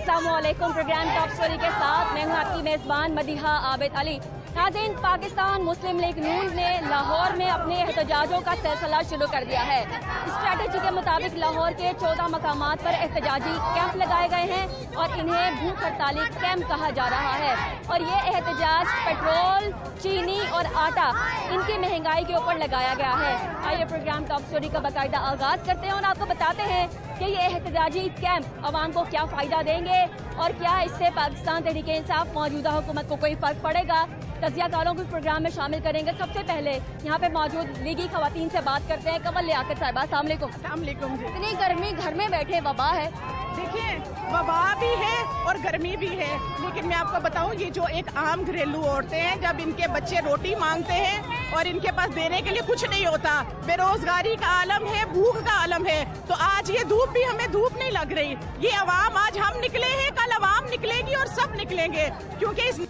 अस्सलाम वालेकुम। Programme top story के साथ मैं हूं आपकी मेज़बान मदीहा आबिद अली। नाज़रीन, पाकिस्तान मुस्लिम लीग नून ने लाहौर में अपने एहतजाजों का सिलसिला शुरू कर दिया है। स्ट्रेटजी के मुताबिक लाहौर के 14 मकामात पर एहतजाजी कैंप लगाए गए हैं और इन्हें भूख हड़ताली कैंप कहा जा रहा है। और ये एहतजाज पेट्रोल, चीनी और आटा इनकी महंगाई के ऊपर लगाया गया है। आइए प्रोग्राम टॉप स्टोरी का बाकायदा आगाज करते हैं और आपको बताते हैं कि ये एहतजाजी कैंप अवाम को क्या फ़ायदा देंगे और क्या इससे पाकिस्तान तहरीके इंसाफ मौजूदा हुकूमत को कोई फ़र्क पड़ेगा। तजियाकारों को प्रोग्राम में शामिल करेंगे। सबसे पहले यहाँ पे मौजूद लीगी खवातीन से बात करते हैं। कमल लियाकत साहिबा, अस्सलाम वालेकुम। इतनी गर्मी, घर में बैठे वबा है। देखिए, वबा भी है और गर्मी भी है, लेकिन मैं आपको बताऊं, ये जो एक आम घरेलू औरतें हैं, जब इनके बच्चे रोटी मांगते हैं और इनके पास देने के लिए कुछ नहीं होता, बेरोजगारी का आलम है, भूख का आलम है, तो आज ये धूप भी हमें धूप नहीं लग रही। ये अवाम, आज हम निकले हैं, कल अवाम निकलेगी और सब निकलेंगे, क्योंकि इस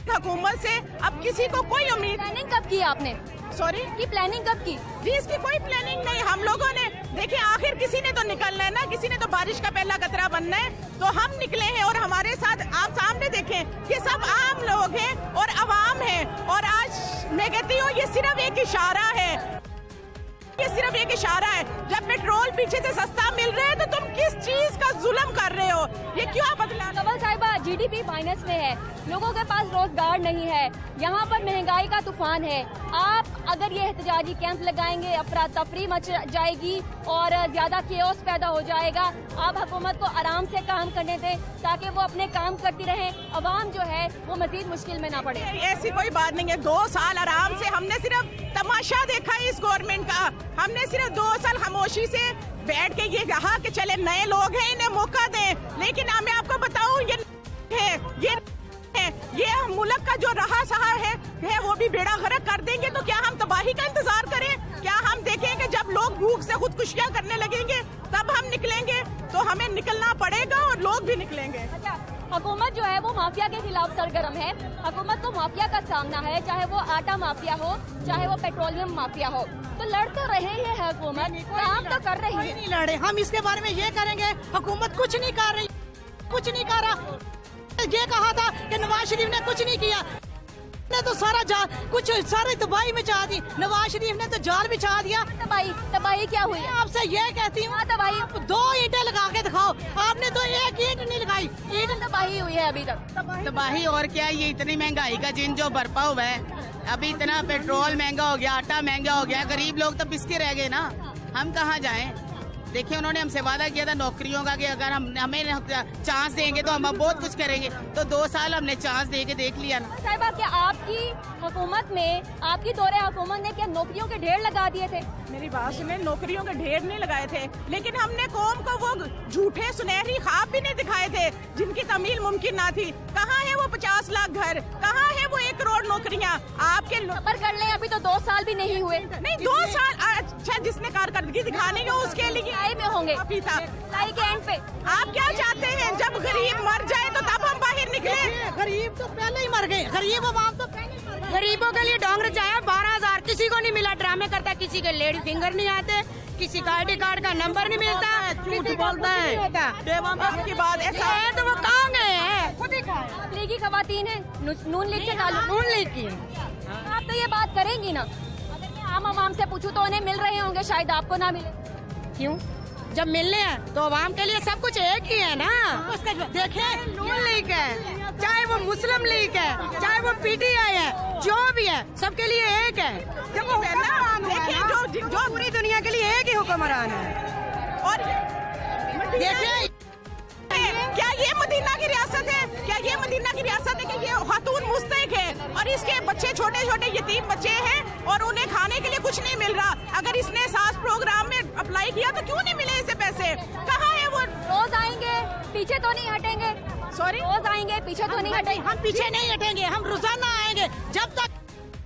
हुकूमत से अब किसी को कोई उम्मीद। प्लानिंग कब की आपने? सॉरी, की प्लानिंग कब की? जी, इसकी कोई प्लानिंग नहीं। हम लोगों ने देखिए, आखिर किसी ने तो निकलना है ना, किसी ने तो बारिश का पहला कतरा बनना है, तो हम निकले हैं और हमारे साथ आप सामने देखें कि सब आम लोग हैं और अवाम है। और आज मैं कहती हूँ, ये सिर्फ एक इशारा है, ये सिर्फ एक इशारा है। जब पेट्रोल पीछे से सस्ता मिल रहा है तो तुम किस चीज का जुल्म कर रहे हो? ये क्यों बदला? कमल साहिबा, जीडीपी माइनस में है, लोगों के पास रोजगार नहीं है, यहाँ पर महंगाई का तूफान है। आप अगर ये एहतजाजी कैंप लगाएंगे, अफरा तफरी मच जाएगी और ज्यादा केओस पैदा हो जाएगा। आप हुकूमत को आराम से काम करने दें ताकि वो अपने काम करती रहे, अवाम जो है वो मजीद मुश्किल में ना पड़े। ऐसी कोई बात नहीं है। 2 साल आराम से हमने सिर्फ तमाशा देखा है इस गवर्नमेंट का। हमने सिर्फ 2 साल खामोशी से बैठ के ये कहा कि चले नए लोग हैं, इन्हें मौका दें। लेकिन मैं आपको बताऊं, ये मुल्क का जो रहा सहा है वो भी बेड़ा गर्क कर देंगे। तो क्या हम तबाही का इंतजार करें? क्या हम देखें कि जब लोग भूख से खुदकुशियां करने लगेंगे तब हम निकलेंगे? तो हमें निकलना पड़ेगा और लोग भी निकलेंगे। अच्छा, हुकूमत जो है वो माफिया के खिलाफ सरगर्म है। हुकूमत को माफिया का सामना है, चाहे वो आटा माफिया हो, चाहे वो पेट्रोलियम माफिया हो। तो लड़ तो रहे हैं हुकूमत, काम तो कर रही है। नहीं लड़े, हम इसके बारे में ये करेंगे, हुकूमत कुछ नहीं कर रही, कुछ नहीं कर रहा। ये कहा था कि नवाज शरीफ ने कुछ नहीं किया, ने तो सारी तबाही मचा दी। नवाज शरीफ ने तो जाल बिछा दिया। तबाही क्या हुई? आपसे ये कहती हूँ, तबाही 2 ईंटें लगा के दिखाओ, आपने तो 1 ईंट नहीं लगाई। ईंट तबाही हुई है अभी तक। तबाही और क्या, ये इतनी महंगाई का जिन जो बरपा हुआ है, अभी इतना पेट्रोल महंगा हो गया, आटा महंगा हो गया, गरीब लोग तो पिसके रह गए ना। हम कहाँ जाएं? देखिए, उन्होंने हमसे वादा किया था नौकरियों का कि अगर हमें चांस देंगे तो हम बहुत कुछ करेंगे। तो 2 साल हमने चांस दे के देख लिया ना। साहिबा, क्या आपकी हुकूमत में, आपकी दौरे हुकूमत ने क्या नौकरियों के ढेर लगा दिए थे? मेरी बात सुने, नौकरियों के ढेर नहीं लगाए थे, लेकिन हमने कौम को वो झूठे सुनहरी ख्वाब भी नहीं दिखाए थे जिनकी तमील मुमकिन ना थी। कहाँ है वो 50 लाख घर? कहाँ है वो 1 करोड़ नौकरियाँ? आपके पर कर लें, अभी तो 2 साल भी नहीं हुए। नहीं, 2 साल अच्छा, जिसने कारकर्दगी दिखानी है उसके लिए में होंगे लाई के एंड पे। आप क्या चाहते हैं? जब गरीब मर जाए तो तब हम बाहर निकले? गरीब तो पहले ही मर गए, गरीब अवाम तो पहले ही मर गए। गरीबों के लिए डोंगर चाहे 12,000, किसी को नहीं मिला। ड्रामे करता, किसी के लेडी फिंगर नहीं आते, किसी का ID कार्ड का नंबर नहीं मिलता, झूठ बोलता है। आपकी बात ऐसा है तो वो कहाँ गए हैं? लीगी खवातीन है, नून लीग से ताल्लुक। नून लीग की आप तो ये बात करेंगी ना? अगर मैं आम आवाम से पूछूं तो उन्हें मिल रहे होंगे, शायद आपको ना मिले। क्यों? जब मिलने हैं तो आवाम के लिए सब कुछ एक ही है ना। देखें, नून लीग है, चाहे वो मुस्लिम लीग है, चाहे वो PTI है, जो भी है सबके लिए एक है। देखिए, जो पूरी दुनिया के लिए एक ही हुक्मरान है। और देखिए, क्या ये मदीना की रियासत है? क्या ये मदीना की रियासत है कि ये खातून मुस्तैक है और इसके बच्चे छोटे छोटे यतीम बच्चे हैं और उन्हें खाने के लिए कुछ नहीं मिल रहा? अगर इसने सास प्रोग्राम में अप्लाई किया तो क्यों नहीं मिले इसे पैसे? कहाँ है वो? रोज आएंगे, पीछे तो नहीं हटेंगे। सॉरी, रोज आएंगे, पीछे तो नहीं हटेंगे। हम पीछे नहीं हटेंगे, हम रोजाना आएंगे। जब तक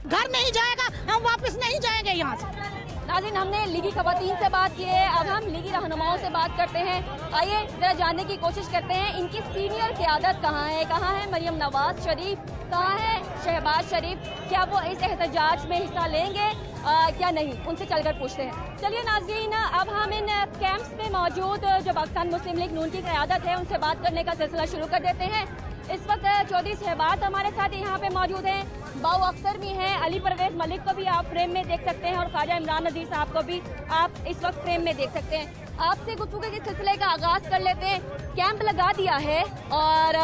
घर नहीं जाएगा हम वापस नहीं जाएंगे यहाँ से। नाज़रीन, हमने लीगी खवातीन से बात की है, अब हम लीगी रहनुमाओं से बात करते हैं। आइए जरा जानने की कोशिश करते हैं इनकी सीनियर क़यादत कहाँ है। कहाँ है मरियम नवाज शरीफ, कहाँ है शहबाज शरीफ? क्या वो इस एहतजाज में हिस्सा लेंगे? क्या नहीं, उनसे चलकर पूछते हैं। चलिए नाज़रीन, अब हम इन कैंप्स में मौजूद जो पाकिस्तान मुस्लिम लीग नून की क़यादत है उनसे बात करने का सिलसिला शुरू कर देते हैं। इस वक्त चौधरी शहबाज हमारे साथ यहाँ पे मौजूद हैं, बाऊ अख्तर भी हैं, अली परवेज मलिक को भी आप फ्रेम में देख सकते हैं और ख्वाजा इमरान नज़ीर साहब को भी आप इस वक्त फ्रेम में देख सकते हैं। आपसे गुफ्तगू के सिलसिले का आगाज कर लेते हैं। कैंप लगा दिया है और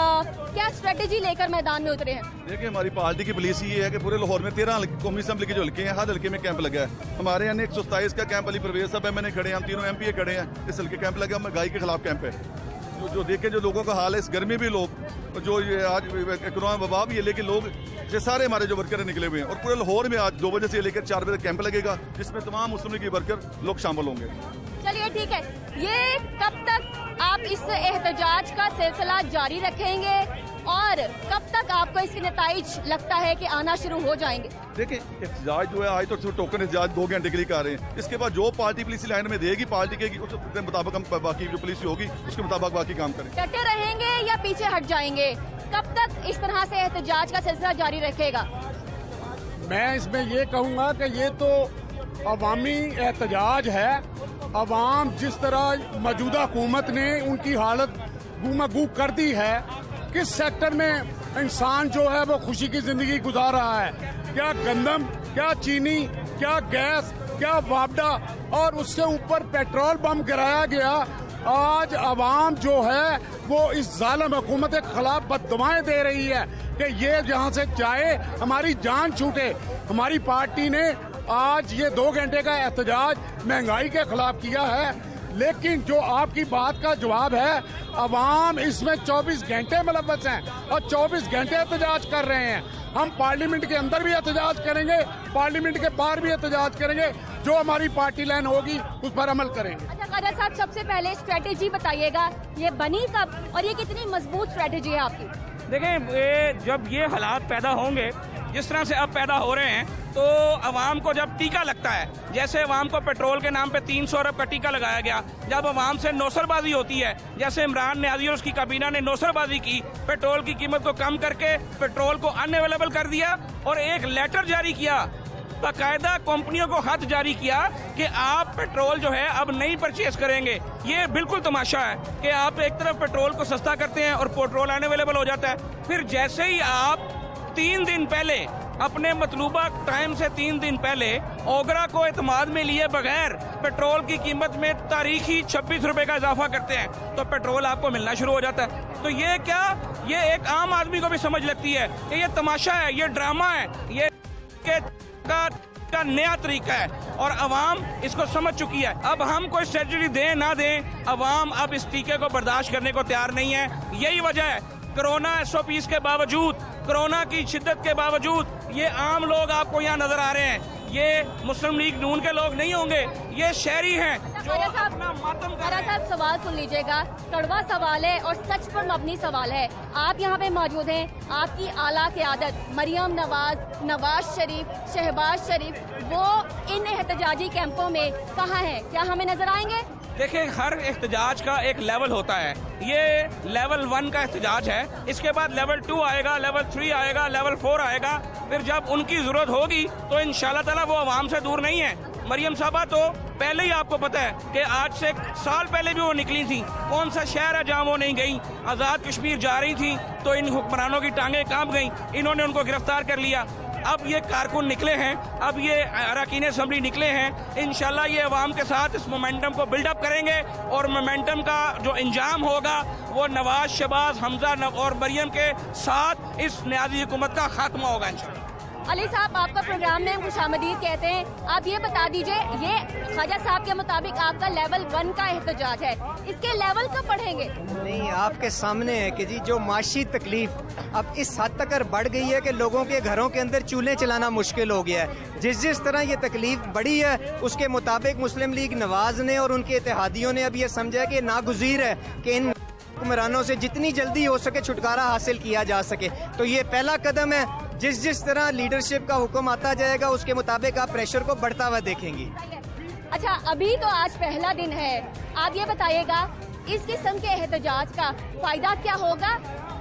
क्या स्ट्रेटेजी लेकर मैदान में उतरे हैं? देखिए, हमारी पार्टी की पॉलिसी ये है कि पूरे लाहौर में 13 कौमी असम्बली के जो हल्के हैं, हर हल्के में कैंप लगा है। हमारे यहाँ 127 का कैंप अली परवेज साहब एमएनए खड़े हैं, हम तीनों एमपीए खड़े हैं, इस हल्के कैंप लगा। महंगाई के खिलाफ कैंप है। जो देखें जो लोगों का हाल है, इस गर्मी भी लोग जो ये आज कोरोना वबा भी है, लेकिन लोग ये सारे हमारे जो वर्कर निकले हुए हैं और पूरे लाहौर में आज 2 बजे से लेकर 4 बजे तक कैंप लगेगा, जिसमें तमाम मुस्लिम लीग के वर्कर लोग शामिल होंगे। चलिए ठीक है, ये कब तक आप इस एहतजाज का सिलसिला जारी रखेंगे और कब तक आपको इसके नताइज लगता है कि आना शुरू हो जाएंगे? देखिए, एहतजाज जो है आज तो टोकन एहतजाज 2 घंटे के लिए कर रहे हैं। इसके बाद जो पार्टी पुलिस लाइन में देगी, पार्टी के उसके मुताबिक हम बाकी जो पुलिस होगी उसके मुताबिक बाकी काम करें। डटे रहेंगे या पीछे हट जाएंगे? कब तक इस तरह से एहतजाज का सिलसिला जारी रखेगा? मैं इसमें ये कहूँगा कि ये तो अवामी एहतजाज है। अवाम जिस तरह मौजूदा हुकूमत ने उनकी हालत गुमागू कर दी है, किस सेक्टर में इंसान जो है वो खुशी की जिंदगी गुजार रहा है, क्या गंदम, क्या चीनी, क्या गैस, क्या वापडा और उसके ऊपर पेट्रोल बम गिराया गया। आज अवाम जो है वो इस जालिम हुकूमत के खिलाफ बददुआएं दे रही है कि ये जहाँ से जाए हमारी जान छूटे। हमारी पार्टी ने आज ये 2 घंटे का एहतजाज महंगाई के खिलाफ किया है, लेकिन जो आपकी बात का जवाब है, अवाम इसमें 24 घंटे मुलव्वस हैं और 24 घंटे एहतजाज कर रहे हैं। हम पार्लियामेंट के अंदर भी एहतजाज करेंगे, पार्लियामेंट के बाहर भी एहतजाज करेंगे। जो हमारी पार्टी लाइन होगी उस पर अमल करेंगे। अच्छा ख्वाजा साहब, सबसे पहले स्ट्रेटेजी बताइएगा, ये बनी कब और ये कितनी मजबूत स्ट्रेटेजी है आपकी? देखें, जब ये हालात पैदा होंगे जिस तरह से अब पैदा हो रहे हैं, तो अवाम को जब टीका लगता है, जैसे अवाम को पेट्रोल के नाम पे 300 अरब का टीका लगाया गया, जब अवाम से नौसरबाजी होती है, जैसे इमरान न्याजी और उसकी काबीना ने नौसरबाजी की, पेट्रोल की कीमत को कम करके पेट्रोल को अनअवेलेबल कर दिया और एक लेटर जारी किया, बाकायदा कंपनियों को खत जारी किया कि आप पेट्रोल जो है अब नहीं परचेज करेंगे। ये बिल्कुल तमाशा है कि आप एक तरफ पेट्रोल को सस्ता करते हैं और पेट्रोल अनअवेलेबल हो जाता है, फिर जैसे ही आप 3 दिन पहले अपने मतलूबा टाइम से 3 दिन पहले ओगरा को एतमाद में लिए बगैर पेट्रोल की कीमत में तारीखी 26 रुपए का इजाफा करते हैं, तो पेट्रोल आपको मिलना शुरू हो जाता है। तो ये क्या, ये एक आम आदमी को भी समझ लगती है कि ये तमाशा है, ये ड्रामा है, ये का नया तरीका है और अवाम इसको समझ चुकी है। अब हम कोई स्ट्रेटजी दें ना दें, अवाम अब इस टीके को बर्दाश्त करने को तैयार नहीं है। यही वजह है, कोरोना SOPs के बावजूद, कोरोना की शिद्दत के बावजूद ये आम लोग आपको यहाँ नजर आ रहे हैं। ये मुस्लिम लीग नून के लोग नहीं होंगे, ये शहरी हैं जो अपना मातम कर रहे हैं। साहब, सवाल सुन लीजिएगा, कड़वा सवाल है और सच पर मबनी सवाल है। आप यहाँ पे मौजूद हैं, आपकी आला क़यादत मरियम नवाज, नवाज शरीफ, शहबाज शरीफ, वो इन एहतजाजी कैंपों में कहाँ हैं? क्या हमें नजर आएंगे? देखिए, हर एहतजाज का एक लेवल होता है। ये लेवल 1 का एहतजाज है, इसके बाद लेवल 2 आएगा, लेवल 3 आएगा, लेवल 4 आएगा। फिर जब उनकी जरूरत होगी तो इंशाल्लाह ताला वो आवाम से दूर नहीं है। मरियम साहबा तो पहले ही आपको पता है कि आज से साल पहले भी वो निकली थी। कौन सा शहर है जहाँ वो नहीं गई? आज़ाद कश्मीर जा रही थी तो इन हुक्मरानों की टांगें कांप गई, इन्होंने उनको गिरफ्तार कर लिया। अब ये कारकुन निकले हैं, अब ये अरकान असम्बली निकले हैं, इंशाल्लाह ये अवाम के साथ इस मोमेंटम को बिल्डअप करेंगे और मोमेंटम का जो अंजाम होगा वो नवाज, शहबाज, हमजा और मरियम के साथ इस न्याजी हुकूमत का खात्मा होगा इंशाल्लाह। अली साहब, आपका प्रोग्राम में खुशामदीद कहते हैं, आप ये बता दीजिए, ये ख्वाजा साहब के मुताबिक आपका लेवल 1 का एहतजाज है, इसके लेवल कब बढ़ेंगे? नहीं, आपके सामने है कि जी जो माशी तकलीफ अब इस हद तक बढ़ गई है कि लोगों के घरों के अंदर चूल्हे चलाना मुश्किल हो गया है। जिस तरह ये तकलीफ बढ़ी है उसके मुताबिक मुस्लिम लीग नवाज ने और उनके इत्तेहादियों ने अब ये समझा कि नागुज़ीर है कि इन हुक्मरानों से जितनी जल्दी हो सके छुटकारा हासिल किया जा सके। तो ये पहला कदम है। जिस तरह लीडरशिप का हुक्म आता जाएगा उसके मुताबिक आप प्रेशर को बढ़ता हुआ देखेंगी। अच्छा, अभी तो आज पहला दिन है, आप ये बताइएगा इस किस्म के एहतजाज का फायदा क्या होगा?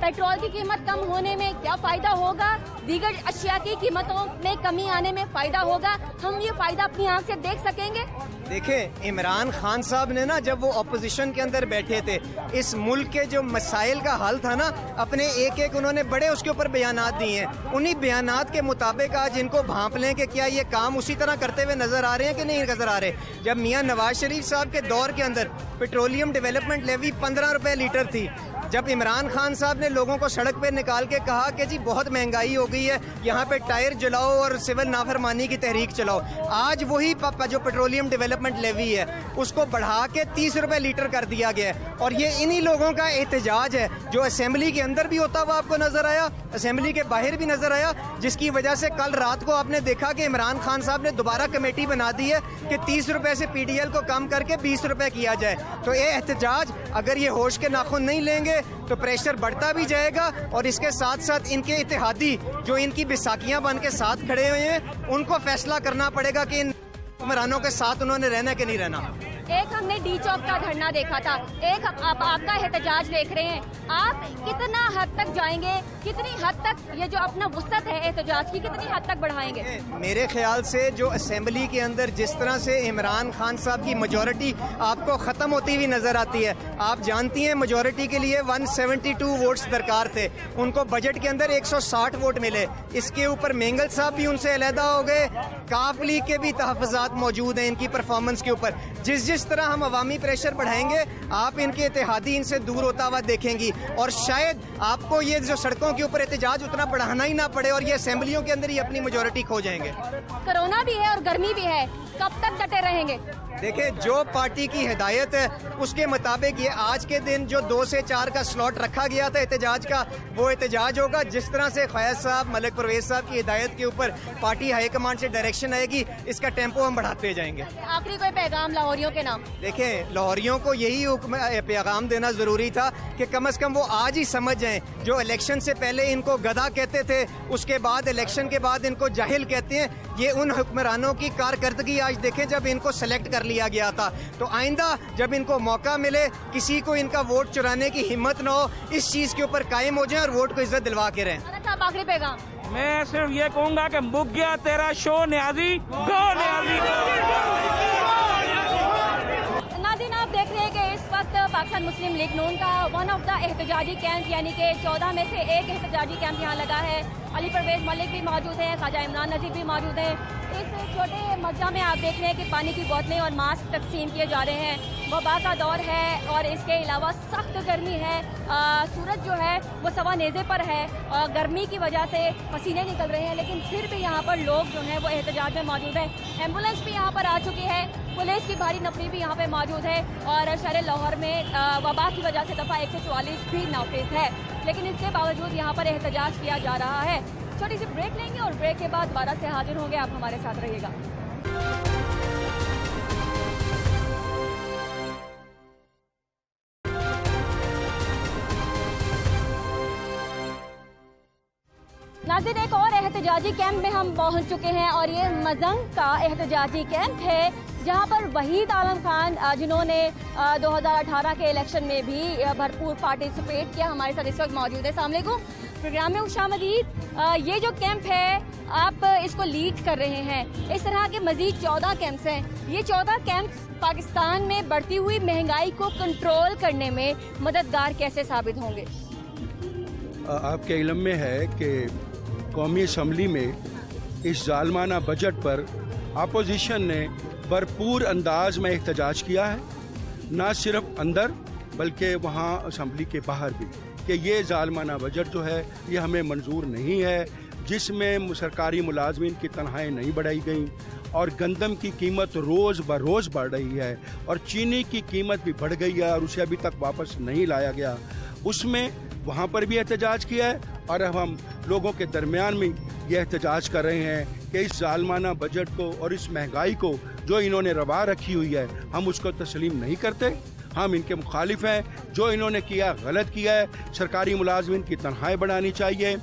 पेट्रोल की कीमत कम होने में क्या फायदा होगा, दीगर अशिया की कीमतों में कमी आने में फायदा होगा, हम ये फायदा अपनी आंख से देख सकेंगे। देखें, इमरान खान साहब ने ना जब वो अपोजिशन के अंदर बैठे थे, इस मुल्क के जो मसाइल का हल था ना, अपने एक एक उन्होंने बड़े उसके ऊपर बयानात दिए हैं। उन्हीं बयानात के मुताबिक आज इनको भांप लें कि क्या ये काम उसी तरह करते हुए नजर आ रहे हैं कि नहीं नजर आ रहे। जब मियां नवाज शरीफ साहब के दौर के अंदर पेट्रोलियम डेवलपमेंट लेवी 15 रुपए लीटर थी, जब इमरान खान साहब ने लोगों को सड़क पे निकाल के कहा कि जी बहुत महंगाई हो गई है, यहाँ पे टायर जलाओ और सिविल नाफरमानी की तहरीक चलाओ, आज वही जो पेट्रोलियम डेवलपमेंट लेवी है उसको बढ़ा के 30 रुपए लीटर कर दिया गया है। और ये इन्हीं लोगों का एहतजाज है जो असेंबली के अंदर भी होता हुआ आपको नजर आया, असेंबली के बाहर भी नजर आया, जिसकी वजह से कल रात को आपने देखा कि इमरान खान साहब ने दोबारा कमेटी बना दी है कि 30 रुपए से PDL को कम करके 20 रुपए किया जाए। तो ये एहतजाज अगर ये होश के नाखून नहीं लेंगे तो प्रेशर बढ़ता भी जाएगा और इसके साथ साथ इनके इत्तेहादी जो इनकी बिसाखियां बन के साथ खड़े हुए हैं उनको फैसला करना पड़ेगा कि इन हुक्मरानों के साथ उन्होंने रहना कि नहीं रहना। एक हमने डी चौक का धरना देखा था, एक आप आपका एहतजाज देख रहे हैं, आप कितना हद तक जाएंगे, कितनी हद तक ये जो अपना वुसअत है एहतजाज की कितनी हद तक बढ़ाएंगे? मेरे ख्याल से जो असेंबली के अंदर जिस तरह से इमरान खान साहब की मेजॉरिटी आपको खत्म होती हुई नजर आती है, आप जानती हैं मेजॉरिटी के लिए 172 वोट्स दरकार थे, उनको बजट के अंदर 160 वोट मिले। इसके ऊपर मेंगल साहब भी उनसे अलहदा हो गए, काफ लीग के भी तहफ़्फ़ुज़ात मौजूद हैं इनकी परफॉर्मेंस के ऊपर। जिस तरह हम अवामी प्रेशर बढ़ाएंगे आप इनके इत्तेहादी इनसे दूर होता हुआ देखेंगी और शायद आपको ये जो सड़कों के ऊपर एहतजाज उतना बढ़ाना ही ना पड़े और ये असेंबलियों के अंदर ही अपनी मेजॉरिटी खो जाएंगे। कोरोना भी है और गर्मी भी है, कब तक डटे रहेंगे? देखिए, जो पार्टी की हिदायत है उसके मुताबिक ये आज के दिन जो 2 से 4 का स्लॉट रखा गया था एहतजाज का, वो एहतजाज होगा। जिस तरह से फ़ैज़ साहब, मलिक परवेज़ साहब की हिदायत के ऊपर पार्टी हाईकमान से डायरेक्शन आएगी, इसका टेम्पो हम बढ़ाते जाएंगे। आखिरी कोई पैगाम लाहौरियों के नाम? देखें, लाहौरियों को यही पैगाम देना ज़रूरी था कि कम अज़ कम वो आज ही समझ जाएं, जो इलेक्शन से पहले इनको गधा कहते थे, उसके बाद इलेक्शन के बाद इनको जाहिल कहते हैं, ये उन हुक्मरानों की कारकर्दगी आज देखें जब इनको सेलेक्ट कर लिया गया था। तो आइंदा जब इनको मौका मिले, किसी को इनका वोट चुराने की हिम्मत न हो, इस चीज़ के ऊपर कायम हो जाएं और वोट को इज्जत दिलवा के रहें। आखिरी पैगाम मैं सिर्फ ये कहूँगा कि मुक गया तेरा शो न्याजी, गो न्याजी। नाज़रीन, आप देख रहे हैं कि इस वक्त पाकिस्तान मुस्लिम लीग नून का वन ऑफ द एहतजाजी कैंप यानी कि 14 में से एक एहतजाजी कैंप यहाँ लगा है। अली परवेज़ मलिक भी मौजूद हैं, ख्वाजा इमरान नज़ीर भी मौजूद हैं। इस छोटे मज्जा में आप देख रहे हैं कि पानी की बोतलें और मास्क तकसीम किए जा रहे हैं। वबा का दौर है और इसके अलावा सख्त गर्मी है, सूरज जो है वो सवा नेज़े पर है और गर्मी की वजह से पसीने निकल रहे हैं, लेकिन फिर भी यहाँ पर लोग जो हैं वो एहतजाज में मौजूद हैं। एम्बुलेंस भी यहाँ पर आ चुकी है, पुलिस की भारी नफरी भी यहाँ पे मौजूद है और शहर लाहौर में वबा की वजह से दफ़ा 144 भी नाफिज है, लेकिन इसके बावजूद यहाँ पर एहतजाज किया जा रहा है। छोटी सी ब्रेक लेंगे और ब्रेक के बाद दोबारा से हाजिर होंगे, आप हमारे साथ रहिएगा। नाज़रीन, एक और एहतजाजी कैंप में हम पहुंच चुके हैं और ये मजंग का एहतजाजी कैंप है जहां पर वहीद आलम खान जिन्होंने 2018 के इलेक्शन में भी भरपूर पार्टिसिपेट किया हमारे साथ इस वक्त मौजूद है। अस्सलाम वालेकुम, प्रोग्राम में खुशामदीद। ये जो कैंप है आप इसको लीड कर रहे हैं, इस तरह के मजीद 14 कैंप्स हैं। ये 14 कैंप्स पाकिस्तान में बढ़ती हुई महंगाई को कंट्रोल करने में मददगार कैसे साबित होंगे? आपके इल्म में है कि कौमी असम्बली में इस जालमाना बजट पर अपोजिशन ने भरपूर अंदाज में एहतजाज किया है, ना सिर्फ अंदर बल्कि वहाँ असम्बली के बाहर भी, कि ये जालमाना बजट जो है ये हमें मंजूर नहीं है, जिसमें सरकारी मुलाजमीन की तनख्वाहें नहीं बढ़ाई गई और गंदम की कीमत रोज़ ब रोज़ बढ़ रही है और चीनी की कीमत भी बढ़ गई है और उसे अभी तक वापस नहीं लाया गया। उसमें वहाँ पर भी एहतजाज किया है और अब हम लोगों के दरमियान में ये एहतजाज कर रहे हैं कि इस जालमाना बजट को और इस महंगाई को जो इन्होंने रवा रखी हुई है हम उसको तस्लीम नहीं करते, हम इनके मुखालिफ हैं। जो इन्होंने किया गलत किया है। सरकारी मुलाजमीन की तनख्वाहें बढ़ानी चाहिए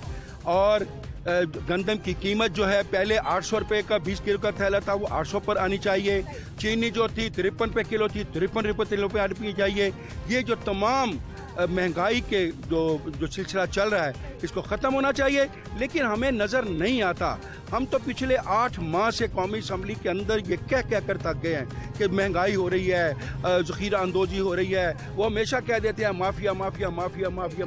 और गंदम की कीमत जो है पहले 800 रुपये का 20 किलो का थैला था वो 800 पर आनी चाहिए। चीनी जो थी 53 रुपये किलो थी 53 रुपये किलो पर आनी चाहिए। ये जो तमाम महंगाई के जो सिलसिला चल रहा है इसको ख़त्म होना चाहिए। लेकिन हमें नज़र नहीं आता, हम तो पिछले 8 माह से कौमी असम्बली के अंदर ये कह कर थक गए हैं कि महंगाई हो रही है, ज़ख़ीरा अंदोज़ी हो रही है। वो हमेशा कह देते हैं माफिया माफिया माफिया माफिया।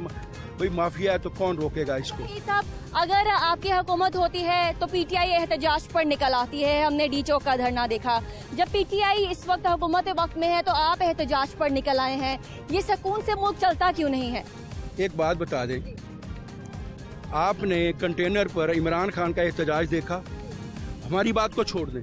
भाई माफिया है तो कौन रोकेगा इसको? साहब, अगर आपकी हुकूमत होती है तो पीटीआई एहतजाज पर निकल आती है। हमने डी चौक का धरना देखा। जब पीटीआई इस वक्त हुकूमत वक्त में है तो आप एहतजाज पर निकल आए हैं। ये सुकून से मुल्क चलता क्यों नहीं है? एक बात बता दें, आपने कंटेनर पर इमरान खान का एहतजाज देखा? हमारी बात को छोड़ दें,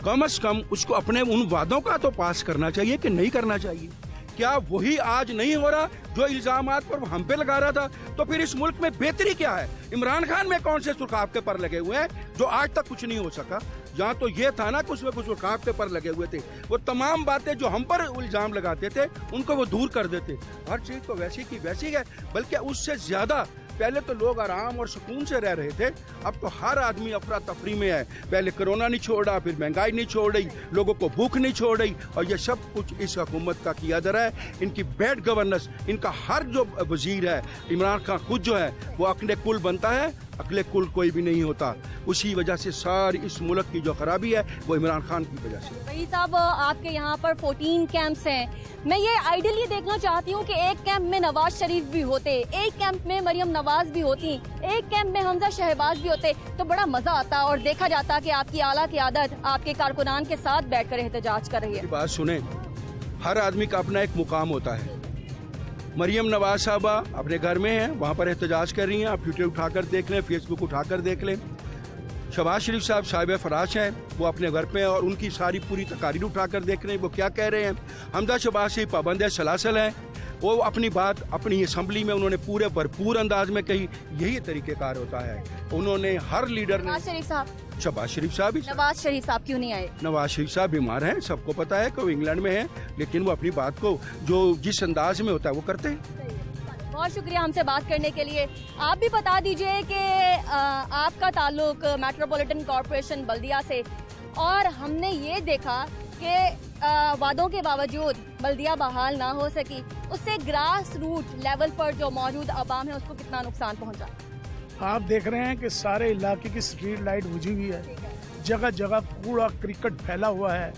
कम से कम उसको अपने उन वादों का तो पास करना चाहिए कि नहीं करना चाहिए। क्या वही आज नहीं हो रहा जो इल्जामात पर हम पे लगा रहा था? तो फिर इस मुल्क में बेहतरी क्या है? इमरान खान में कौन से सुर्खाब के पर लगे हुए हैं जो आज तक कुछ नहीं हो सका? यहाँ तो ये था ना कुछ में कुछ सुर्खाब के पर लगे हुए थे। वो तमाम बातें जो हम पर इल्जाम लगाते थे उनको वो दूर कर देते। हर चीज तो वैसी की वैसी है, बल्कि उससे ज्यादा पहले तो लोग आराम और सुकून से रह रहे थे, अब तो हर आदमी अफरा तफरी में है। पहले कोरोना नहीं छोड़ा, फिर महंगाई नहीं छोड़ रही, लोगों को भूख नहीं छोड़ रही, और ये सब कुछ इस हुकूमत का किया जा रहा है। इनकी बैड गवर्नेंस, इनका हर जो वजीर है, इमरान खान खुद जो है वो अकले कुल बनता है, अकले कुल कोई भी नहीं होता। उसी वजह से सारी इस मुल्क की जो खराबी है वो इमरान खान की वजह से। भाई साहब, आपके यहाँ पर 14 कैंप्स हैं। मैं ये आइडियली देखना चाहती हूँ कि एक कैंप में नवाज शरीफ भी होते, एक कैंप में मरियम नवाज भी होती, एक कैंप में हमजा शहबाज भी होते, तो बड़ा मजा आता और देखा जाता कि आपकी आला क़यादत आपके कारकुनान के साथ बैठकर एहतजाज कर रही है। बात सुने, हर आदमी का अपना एक मुकाम होता है। मरियम नवाज साहबा अपने घर में हैं, वहाँ पर एहतजाज कर रही हैं। आप ट्विटर उठाकर देख लें, फेसबुक उठाकर देख लें। शहबाज शरीफ साहब साहिब फराश हैं, वो अपने घर पे हैं और उनकी सारी पूरी तकारीर उठाकर देख रहे हैं वो क्या कह रहे हैं। हमजा शहबाज से पाबंद है सलासल हैं, वो अपनी बात अपनी असम्बली में उन्होंने पूरे भरपूर अंदाज में कही। यही तरीक़ेकार होता है। उन्होंने हर लीडर ने, शहबाज शरीफ साहब ही, नवाज शरीफ साहब क्यों नहीं आए? नवाज शरीफ साहब बीमार हैं, सबको पता है कि वो इंग्लैंड में है, लेकिन वो अपनी बात को जो जिस अंदाज में होता है वो करते हैं। बहुत शुक्रिया हमसे बात करने के लिए। आप भी बता दीजिए कि आपका ताल्लुक मेट्रोपॉलिटन कॉरपोरेशन बल्दिया से, और हमने ये देखा कि वादों के बावजूद बल्दिया बहाल ना हो सकी, उससे ग्रास रूट लेवल पर जो मौजूद आवाम है उसको कितना नुकसान पहुंचा। आप देख रहे हैं कि सारे इलाके की स्ट्रीट लाइट बुझी हुई है, जगह जगह कूड़ा क्रिकेट फैला हुआ है,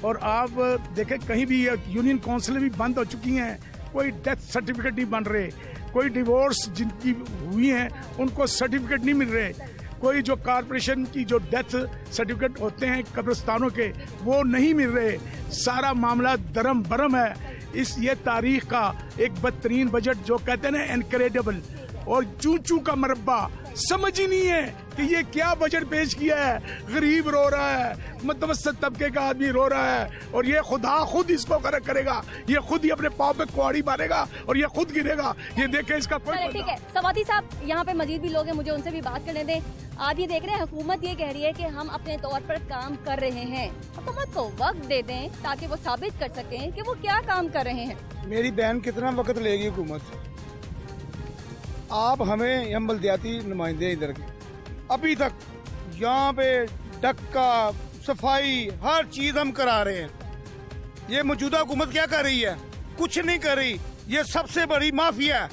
और आप देखें कहीं भी यूनियन काउंसिल भी बंद हो चुकी हैं, कोई डेथ सर्टिफिकेट नहीं बन रहे, कोई डिवोर्स जिनकी हुई हैं उनको सर्टिफिकेट नहीं मिल रहे, कोई जो कारपोरेशन की जो डेथ सर्टिफिकेट होते हैं कब्रिस्तानों के वो नहीं मिल रहे। सारा मामला दरम बरम है। ये तारीख का एक बदतरीन बजट जो कहते हैं ना इनक्रेडिबल, और चू चू का मरब्बा, समझ ही नहीं है कि ये क्या बजट पेश किया है। गरीब रो रहा है, मतवसत तबके का आदमी रो रहा है, और ये खुदा खुद इसको करेगा, ये खुद ही अपने पाँव पे कुआड़ी मारेगा और ये खुद गिरेगा। ये देखे इसका कोई। ठीक है सवाती साहब, यहाँ पे मजीद भी लोग हैं, मुझे उनसे भी बात करने दें। आप ये देख रहे हैं हुकूमत ये कह रही है कि हम अपने तौर पर काम कर रहे हैं, हुकूमत को वक्त दे दें ताकि वो साबित कर सकें कि वो क्या काम कर रहे हैं। मेरी बहन कितना वक्त लेगी हुकूमत? आप हमें हम बल्दियाती नुमाइंदे इधर के, अभी तक यहाँ पे डक्का सफाई हर चीज हम करा रहे हैं। ये मौजूदा हुकूमत क्या कर रही है? कुछ नहीं कर रही। ये सबसे बड़ी माफिया है,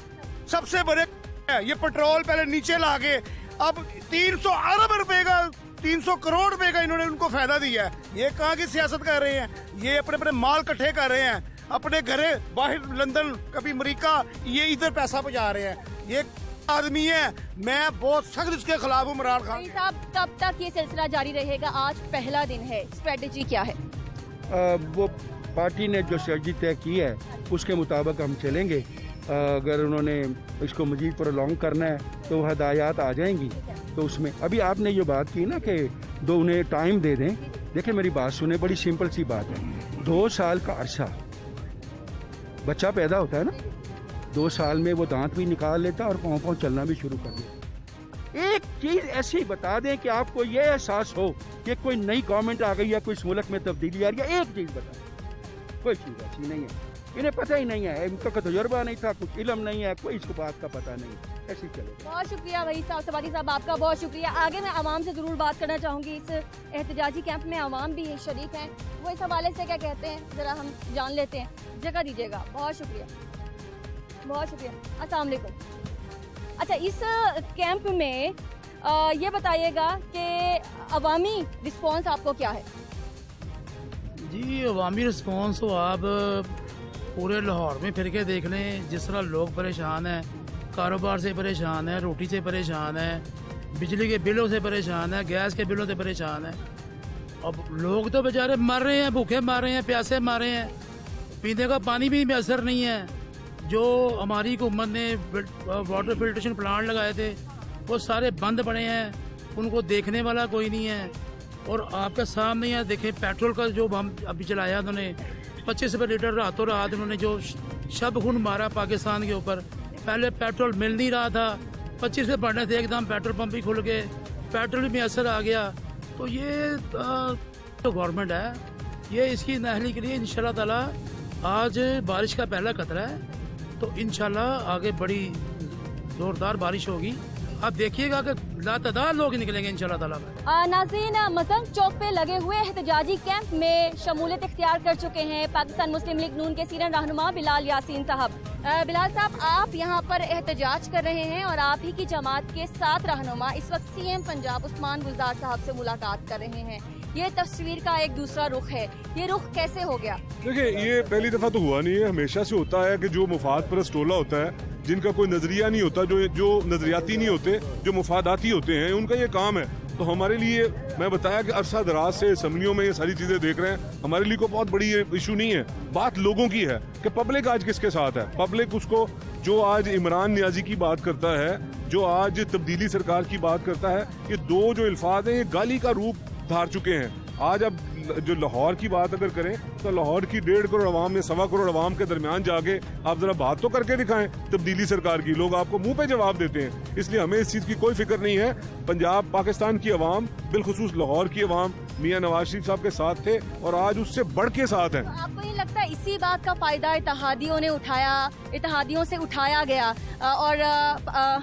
सबसे बड़े है। ये पेट्रोल पहले नीचे ला के अब 300 अरब रुपए का 300 करोड़ रुपए का इन्होंने उनको फायदा दिया है। ये कहाँ की सियासत कर रहे हैं? ये अपने अपने माल इकट्ठे कर रहे हैं, अपने घरे बाहर लंदन कभी अमेरिका, ये इधर पैसा पहुंचा रहे हैं। ये आदमी है, मैं बहुत सख्त इसके खिलाफ हूँ। इमरान खान साहब, कब तक ये सिलसिला जारी रहेगा? आज पहला दिन है, स्ट्रेटेजी क्या है? वो पार्टी ने जो स्ट्रेटजी तय की है उसके मुताबिक हम चलेंगे। अगर उन्होंने इसको मजीद प्रोलॉन्ग करना है तो हदायत आ जाएंगी। तो उसमें अभी आपने ये बात की ना कि दो उन्हें टाइम दे दें। देखिए मेरी बात सुने, बड़ी सिंपल सी बात है। 2 साल का अरसा, बच्चा पैदा होता है ना, 2 साल में वो दांत भी निकाल लेता और पाँव चलना भी शुरू कर देता। एक चीज ऐसी बता दें कि आपको ये एहसास हो कि कोई नई गवर्नमेंट आ गई है, कोई इस मुल्क में तब्दीली आ रही है। एक चीज बता, कोई चीज ऐसी नहीं है। इन्हें पता ही नहीं है, इनका तजुर्बा नहीं था, कुछ इल्म नहीं है, कोई इसको बात का पता नहीं। ऐसी चले। बहुत शुक्रिया भाई साहब, सवादी साहब, आपका बहुत शुक्रिया। आगे मैं आवाम से जरूर बात करना चाहूँगी। इस एहतजाजी कैंप में आवाम भी शरीक हैं, वो इस हवाले से क्या कहते हैं जरा हम जान लेते हैं। जगह दीजिएगा। बहुत शुक्रिया। बहुत शुक्रिया। अस्सलाम वालेकुम। अच्छा, इस कैंप में ये बताइएगा कि अवामी रिस्पॉन्स आपको क्या है? जी, अवामी रिस्पॉन्स तो आप पूरे लाहौर में फिर के देख लें, जिस तरह लोग परेशान हैं, कारोबार से परेशान हैं, रोटी से परेशान हैं, बिजली के बिलों से परेशान हैं, गैस के बिलों से परेशान हैं। अब लोग तो बेचारे मर रहे हैं, भूखे मर रहे हैं, प्यासे मर रहे हैं, पीने का पानी भी असर नहीं है। जो हमारी हुकूमत ने वाटर फिल्ट्रेशन प्लांट लगाए थे वो सारे बंद पड़े हैं, उनको देखने वाला कोई नहीं है। और आपके सामने यहाँ देखें, पेट्रोल का जो हम अभी चलाया उन्होंने 25 रुपये लीटर, रातों रात उन्होंने जो शब खून मारा पाकिस्तान के ऊपर। पहले पेट्रोल मिल नहीं रहा था, 25 रुपये बढ़ने थे, एकदम पेट्रोल पंप भी खुल गए, पेट्रोल में असर आ गया। तो ये तो गवर्नमेंट है, ये इसकी नाअहली के लिए इंशाल्लाह ताला आज बारिश का पहला खतरा है, तो इंशाल्लाह आगे बड़ी जोरदार बारिश होगी। आप देखिएगा कि लातादार लोग निकलेंगे इंशाल्लाह ताला। नाज़रीन, मसंद चौक पे लगे हुए एहतजाजी कैंप में शमूलियत इख्तियार कर चुके हैं पाकिस्तान मुस्लिम लीग नून के सीनियर रहनुमा बिलाल यासीन साहब। बिलाल साहब, आप यहाँ पर एहतजाज कर रहे हैं और आप ही की जमात के 7 रहनुमा इस वक्त सीएम पंजाब उस्मान बुज़दार साहब से मुलाकात कर रहे हैं। ये तस्वीर का एक दूसरा रुख है, ये रुख कैसे हो गया? देखिए, ये पहली दफा तो हुआ नहीं है, हमेशा से होता है कि जो मुफाद परस्त टोला होता है, जिनका कोई नजरिया नहीं होता, जो नजरियाती नहीं होते, जो मुफादाती होते हैं, उनका ये काम है। तो हमारे लिए, मैं बताया कि अरसा दराज से असम्बलियों में ये सारी चीजें देख रहे हैं, हमारे लिए कोई बहुत बड़ी इशू नहीं है। बात लोगों की है कि पब्लिक आज किसके साथ है। पब्लिक उसको, जो आज इमरान नियाजी की बात करता है, जो आज तब्दीली सरकार की बात करता है, ये दो जो अल्फाज हैं ये गाली का रूप धार चुके हैं। आज अब जो लाहौर की बात अगर करें तो लाहौर की 1.5 करोड़ अवाम या 1.25 करोड़ अवाम के दरमियान जाके आप जरा बात तो करके दिखाएं तब्दीली सरकार की। लोग आपको मुंह पे जवाब देते हैं, इसलिए हमें इस चीज की कोई फिक्र नहीं है। पंजाब पाकिस्तान की अवाम, बिलखुसूस लाहौर की अवाम मियां नवाज शरीफ साहब के साथ थे और आज उससे बढ़ के साथ हैं। आपको नहीं लगता इसी बात का फायदा इत्तेहादियों ने उठाया, इत्तेहादियों से उठाया गया और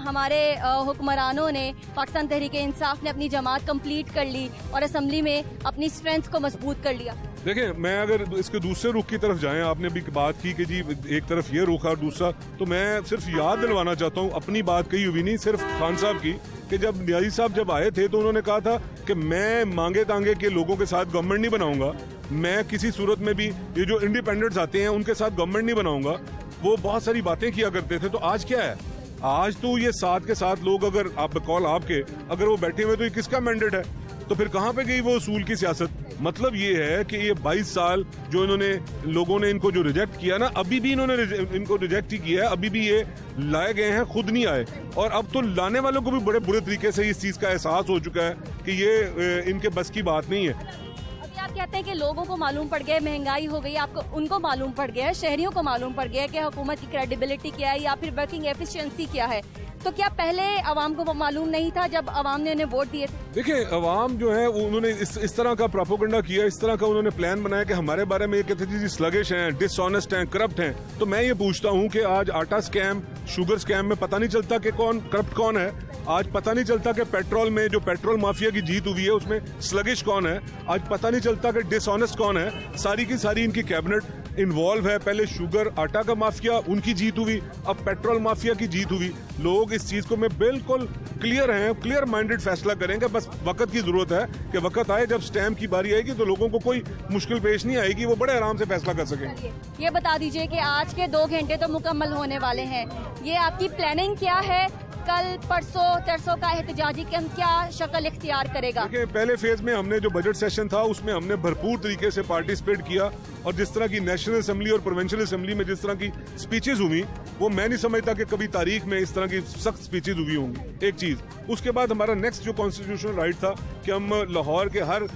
हमारे हुक्मरानों ने, पाकिस्तान तहरीक इंसाफ ने अपनी जमात कंप्लीट कर ली और असम्बली में अपनी स्ट्रेंथ को मजबूत कर लिया? देखें, मैं अगर इसके दूसरे रुख की तरफ जाएं, आपने अभी बात की कि जी एक तरफ ये रुख है और दूसरा, तो मैं सिर्फ याद दिलवाना चाहता हूँ, अपनी बात कही हुई नहीं, सिर्फ खान साहब की, कि जब नियाजी साहब जब आए थे तो उन्होंने कहा था कि मैं मांगे तांगे के लोगों के साथ गवर्नमेंट नहीं बनाऊंगा, मैं किसी सूरत में भी ये जो इंडिपेंडेंट्स आते हैं उनके साथ गवर्नमेंट नहीं बनाऊंगा। वो बहुत सारी बातें किया करते थे। तो आज क्या है, आज तो ये साथ के साथ लोग, अगर आप बकौल आपके अगर वो बैठे हुए, तो ये किसका मैंडेट है? तो फिर कहाँ पे गई वो उसूल की सियासत? मतलब ये है कि ये 22 साल जो इन्होंने, लोगों ने इनको जो रिजेक्ट किया ना, अभी भी इन्होंने इनको रिजेक्ट ही किया है, अभी भी ये लाए गए हैं, खुद नहीं आए। और अब तो लाने वालों को भी बड़े बुरे तरीके से इस चीज का एहसास हो चुका है कि ये इनके बस की बात नहीं है। अभी आप कहते हैं कि लोगों को मालूम पड़ गया, महंगाई हो गई, आपको उनको मालूम पड़ गया है, शहरियों को मालूम पड़ गया है कि हुकूमत की क्रेडिबिलिटी क्या है या फिर वर्किंग एफिशिएंसी क्या है। तो क्या पहले अवाम को मालूम नहीं था जब अवाम ने उन्हें वोट दिए थे? देखिए, अवाम जो है उन्होंने इस तरह का प्रोपेगेंडा किया, इस तरह का उन्होंने प्लान बनाया कि हमारे बारे में ये कहते थे जी स्लगिश हैं, डिसऑनेस्ट हैं, करप्ट हैं। तो मैं ये पूछता हूँ कि आज आटा स्कैम, शुगर स्कैम में पता नहीं चलता कि कौन करप्ट कौन है। आज पता नहीं चलता कि पेट्रोल में जो पेट्रोल माफिया की जीत हुई है उसमें स्लगिश कौन है। आज पता नहीं चलता कि डिसऑनेस्ट कौन है। सारी की सारी इनकी कैबिनेट इन्वॉल्व है। पहले शुगर आटा का माफिया, उनकी जीत हुई, अब पेट्रोल माफिया की जीत हुई। लोग इस चीज को मैं बिल्कुल क्लियर हैं, क्लियर माइंडेड फैसला करेंगे। बस वक्त की जरूरत है कि वक्त आए, जब स्टैम्प की बारी आएगी तो लोगों को कोई मुश्किल पेश नहीं आएगी, वो बड़े आराम से फैसला कर सकेंगे। ये बता दीजिए कि आज के 2 घंटे तो मुकम्मल होने वाले हैं, ये आपकी प्लानिंग क्या है? कल परसों तरसों का एहतजाजी कैंप क्या शक्ल इख्तियार करेगा? देखिए, पहले फेज में हमने जो बजट सेशन था उसमें हमने भरपूर तरीके से पार्टिसिपेट किया और जिस तरह की नेशनल असेंबली और प्रोविंशियल असेंबली में जिस तरह की स्पीचेस हुई, वो मैं नहीं समझता कि कभी तारीख में इस तरह की सख्त स्पीचेस हुई होंगी। एक चीज, उसके बाद हमारा नेक्स्ट जो कॉन्स्टिट्यूशनल राइट था कि हम लाहौर के हर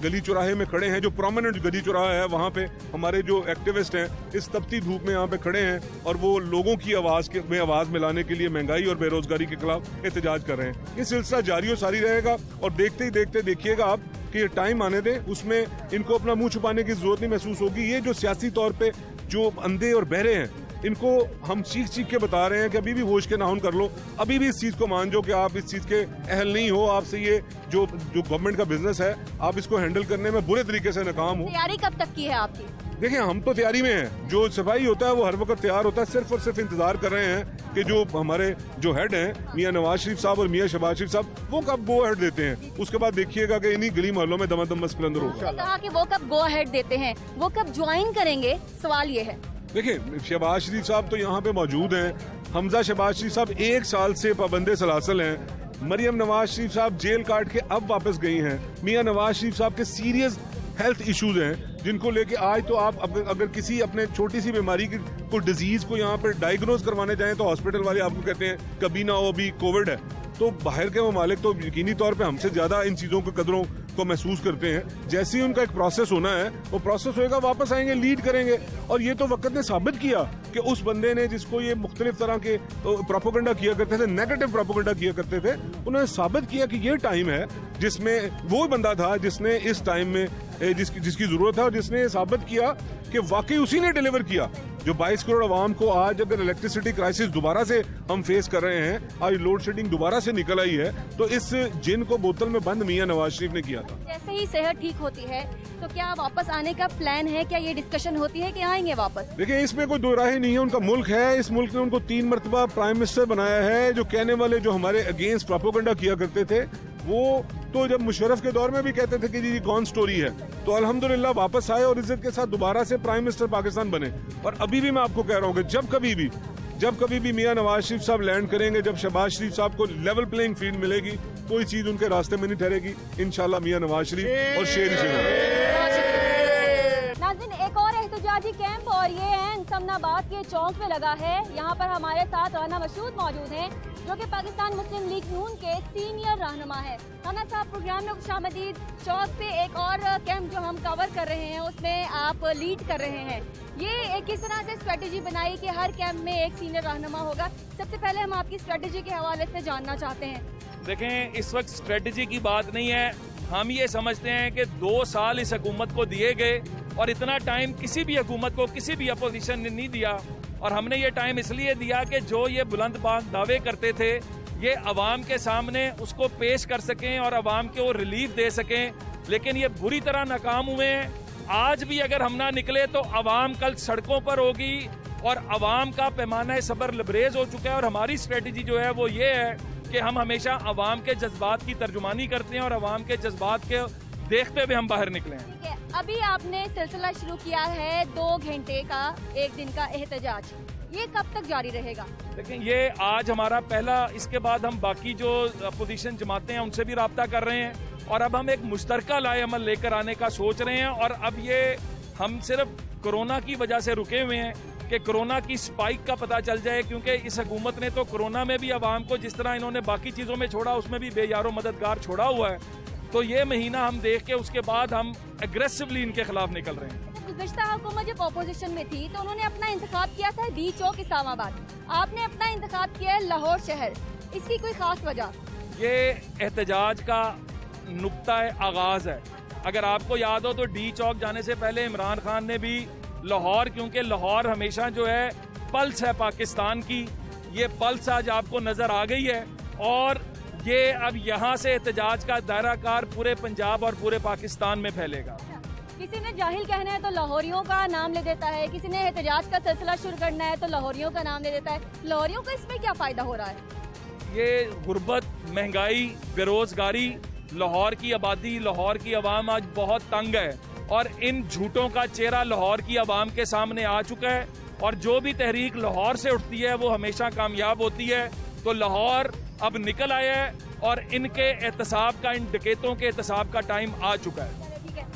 गली चौराहे में खड़े हैं, जो प्रोमिनेंट गली चौराहा है वहाँ पे हमारे जो एक्टिविस्ट हैं इस तपती धूप में यहाँ पे खड़े हैं और वो लोगों की आवाज में आवाज मिलाने के लिए महंगाई और बेरोजगारी के खिलाफ एहतजाज कर रहे हैं। ये सिलसिला जारी और सारी रहेगा और देखते ही देखते देखिएगा आप कि ये टाइम आने दें, उसमें इनको अपना मुंह छुपाने की जरूरत नहीं महसूस होगी। ये जो सियासी तौर पे जो अंधे और बहरे हैं, इनको हम चीख चीख के बता रहे हैं कि अभी भी होश के नाहुन कर लो, अभी भी इस चीज़ को मान जो कि आप इस चीज़ के अहल नहीं हो, आपसे ये जो गवर्नमेंट का बिजनेस है आप इसको हैंडल करने में बुरे तरीके से नाकाम हो। तैयारी कब तक की है आपकी? देखिए, हम तो तैयारी में हैं। जो सिपाही होता है वो हर वक्त तैयार होता है, सिर्फ और सिर्फ इंतजार कर रहे हैं कि जो हमारे जो हेड हैं मियां नवाज शरीफ साहब और मियां शहबाज शरीफ साहब वो कब गो हेड देते हैं। उसके बाद देखिएगा कि इन्हीं गली मोहल्लों में दमादम मस्क अंदर होगा। कहा कि वो कब गो हेड देते हैं, वो कब ज्वाइन करेंगे, सवाल ये है। देखिए, शहबाज शरीफ साहब तो यहाँ पे मौजूद हैं। हमजा शहबाज शरीफ साहब 1 साल से पाबंदे सलासल हैं। मरियम नवाज शरीफ साहब जेल काट के अब वापस गई हैं। मियां नवाज शरीफ साहब के सीरियस हेल्थ इश्यूज हैं जिनको लेके आज तो आप अगर किसी अपने छोटी सी बीमारी की कोई डिजीज को यहाँ पर डायग्नोज करवाने जाएं तो हॉस्पिटल वाले आपको कहते हैं कभी ना हो, अभी कोविड है। तो बाहर के ममालिक तो यकीनी तौर पे हमसे ज्यादा इन चीजों के कदरों को महसूस करते हैं। जैसे ही उनका एक प्रोसेस होना है वो प्रोसेस होएगा, वापस आएंगे, लीड करेंगे। और ये तो वक्त ने साबित किया कि उस बंदे ने जिसको ये मुख्तलिफ तरह के प्रोपोगंडा किया करते थे, नेगेटिव प्रोपोगंडा किया करते थे, उन्होंने साबित किया कि ये टाइम है जिसमें वो बंदा था जिसने इस टाइम में जिसकी जरूरत है, और जिसने साबित किया कि वाकई उसी ने डिलीवर किया। जो 22 करोड़ आवाम को आज अगर इलेक्ट्रिसिटी क्राइसिस दोबारा से हम फेस कर रहे हैं, आज लोड शेडिंग दोबारा से निकल आई है, तो इस जिन को बोतल में बंद मियां नवाज शरीफ ने किया था। जैसे ही सेहत ठीक होती है तो क्या वापस आने का प्लान है? क्या ये डिस्कशन होती है कि आएंगे वापस? देखिए, इसमें कोई दो राय नहीं है। उनका मुल्क है, इस मुल्क ने उनको 3 मरतबा प्राइम मिनिस्टर बनाया है। जो कहने वाले जो हमारे अगेंस्ट प्रोपोगंडा किया करते थे वो तो जब मुशर्रफ के दौर में भी कहते थे कि जी कौन स्टोरी है, तो अल्हम्दुलिल्लाह वापस आए और इज्जत के साथ दोबारा से प्राइम मिनिस्टर पाकिस्तान बने। और अभी भी मैं आपको कह रहा हूँ कि जब कभी भी मियां नवाज शरीफ साहब लैंड करेंगे, जब शहबाज शरीफ साहब को लेवल प्लेइंग फील्ड मिलेगी, कोई चीज उनके रास्ते में नहीं ठहरेगी। इंशाल्लाह मियां नवाज शरीफ और शेर ही शेर। नाज़रीन, एक और एहतजाजी कैंप और ये है समनाबाद के चौक में लगा है। यहाँ पर हमारे साथ राना मशहूद मौजूद हैं जो कि पाकिस्तान मुस्लिम लीग नून के सीनियर रहनुमा है। राना साहब, प्रोग्राम में खुशामदीद। चौक पे एक और कैंप जो हम कवर कर रहे हैं उसमें आप लीड कर रहे हैं। ये किस तरह से स्ट्रेटेजी बनाई कि हर कैंप में एक सीनियर रहनुमा होगा? सबसे पहले हम आपकी स्ट्रेटेजी के हवाले से जानना चाहते हैं। देखें, इस वक्त स्ट्रेटेजी की बात नहीं है। हम ये समझते हैं कि 2 साल इस हुकूमत को दिए गए और इतना टाइम किसी भी हुकूमत को किसी भी अपोजिशन ने नहीं दिया। और हमने ये टाइम इसलिए दिया कि जो ये बुलंद बात दावे करते थे ये अवाम के सामने उसको पेश कर सकें और अवाम को रिलीफ दे सकें, लेकिन ये बुरी तरह नाकाम हुए हैं। आज भी अगर हम ना निकले तो अवाम कल सड़कों पर होगी और अवाम का पैमाना सब्र लबरेज हो चुका है। और हमारी स्ट्रेटजी जो है वो ये है कि हम हमेशा अवाम के जज्बात की तर्जुमानी करते हैं और अवाम के जज्बात के देखते हुए हम बाहर निकले हैं। ठीक है, अभी आपने सिलसिला शुरू किया है 2 घंटे का, 1 दिन का एहतजाज, ये कब तक जारी रहेगा? लेकिन ये आज हमारा पहला, इसके बाद हम बाकी जो अपोजिशन जमातें हैं उनसे भी राब्ता कर रहे हैं और अब हम एक मुश्तरका लाए अमल लेकर आने का सोच रहे हैं। और अब ये हम सिर्फ कोरोना की वजह से रुके हुए हैं कि कोरोना की स्पाइक का पता चल जाए, क्योंकि इस हुकूमत ने तो कोरोना में भी अवाम को जिस तरह इन्होंने बाकी चीज़ों में छोड़ा उसमें भी बेयारो मददगार छोड़ा हुआ है। तो ये महीना हम देख के उसके बाद हम एग्रेसिवली इनके खिलाफ निकल रहे हैं। गुज़श्ता हुकूमत जब अपोजिशन में थी तो उन्होंने अपना इंतखाब किया था डी चौक इस्लामाबाद, आपने अपना इंतखाब किया है लाहौर शहर, इसकी कोई खास वजह? ये एहतजाज का नुक्ता आगाज है। अगर आपको याद हो तो डी चौक जाने से पहले इमरान खान ने भी लाहौर, क्योंकि लाहौर हमेशा जो है पल्स है पाकिस्तान की, ये पल्स आज आपको नजर आ गई है। और ये अब यहाँ से एहतजाज का दायरा कार पूरे पंजाब और पूरे पाकिस्तान में फैलेगा। किसी ने जाहिल कहना है तो लाहौरियों का नाम ले देता है, किसी ने एहतजाज का सिलसिला शुरू करना है तो लाहौरियों का नाम ले देता है। लाहौरियों का इसमें क्या फायदा हो रहा है? ये गुर्बत, महंगाई, बेरोजगारी, लाहौर की आबादी, लाहौर की आवाम आज बहुत तंग है और इन झूठों का चेहरा लाहौर की आवाम के सामने आ चुका है। और जो भी तहरीक लाहौर से उठती है वो हमेशा कामयाब होती है। तो लाहौर अब निकल आया है और इनके एहतसाब का, इन डकैतों के एहतसाब का टाइम आ चुका है।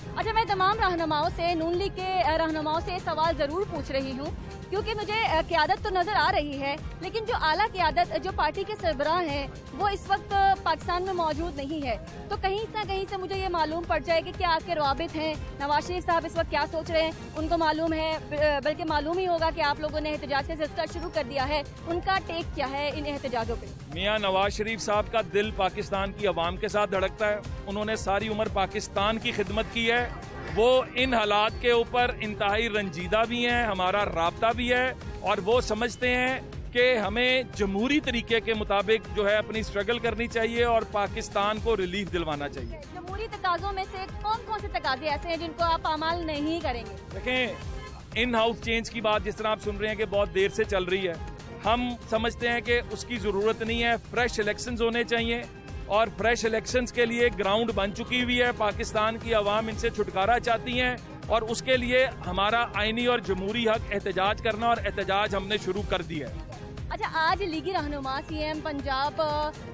अच्छा, मैं तमाम रहनुमाओं से, नून लीग के रहनुमाओं से सवाल जरूर पूछ रही हूँ क्योंकि मुझे क़यादत तो नजर आ रही है, लेकिन जो आला क़यादत, जो पार्टी के सरबराह हैं, वो इस वक्त पाकिस्तान में मौजूद नहीं है। तो कहीं ना कहीं से मुझे ये मालूम पड़ जाए कि क्या आपके रवाबित हैं, नवाज शरीफ साहब इस वक्त क्या सोच रहे हैं, उनको मालूम है, बल्कि मालूम ही होगा कि आप लोगों ने एहतजाज का सिलसिला शुरू कर दिया है, उनका टेक क्या है इन एहतजाजों पे? मियां नवाज शरीफ साहब का दिल पाकिस्तान की आवाम के साथ धड़कता है। उन्होंने सारी उम्र पाकिस्तान की खिदमत की है वो इन हालात के ऊपर इंतहाई रंजीदा भी हैं, हमारा राब्ता भी है और वो समझते हैं कि हमें जमहूरी तरीके के मुताबिक जो है अपनी स्ट्रगल करनी चाहिए और पाकिस्तान को रिलीफ दिलवाना चाहिए। जमहूरी तकाजों में से कौन कौन से तकाजे ऐसे हैं जिनको आप पामाल नहीं करेंगे? देखें, इन हाउस चेंज की बात जिस तरह आप सुन रहे हैं कि बहुत देर से चल रही है, हम समझते हैं कि उसकी ज़रूरत नहीं है। फ्रेश इलेक्शंस होने चाहिए और फ्रेश इलेक्शंस के लिए ग्राउंड बन चुकी हुई है। पाकिस्तान की आवाम इनसे छुटकारा चाहती हैं और उसके लिए हमारा आईनी और जमहूरी हक एहतजाज करना, और एहतजाज हमने शुरू कर दिया है। अच्छा, आज लीगी रहनुमा सीएम पंजाब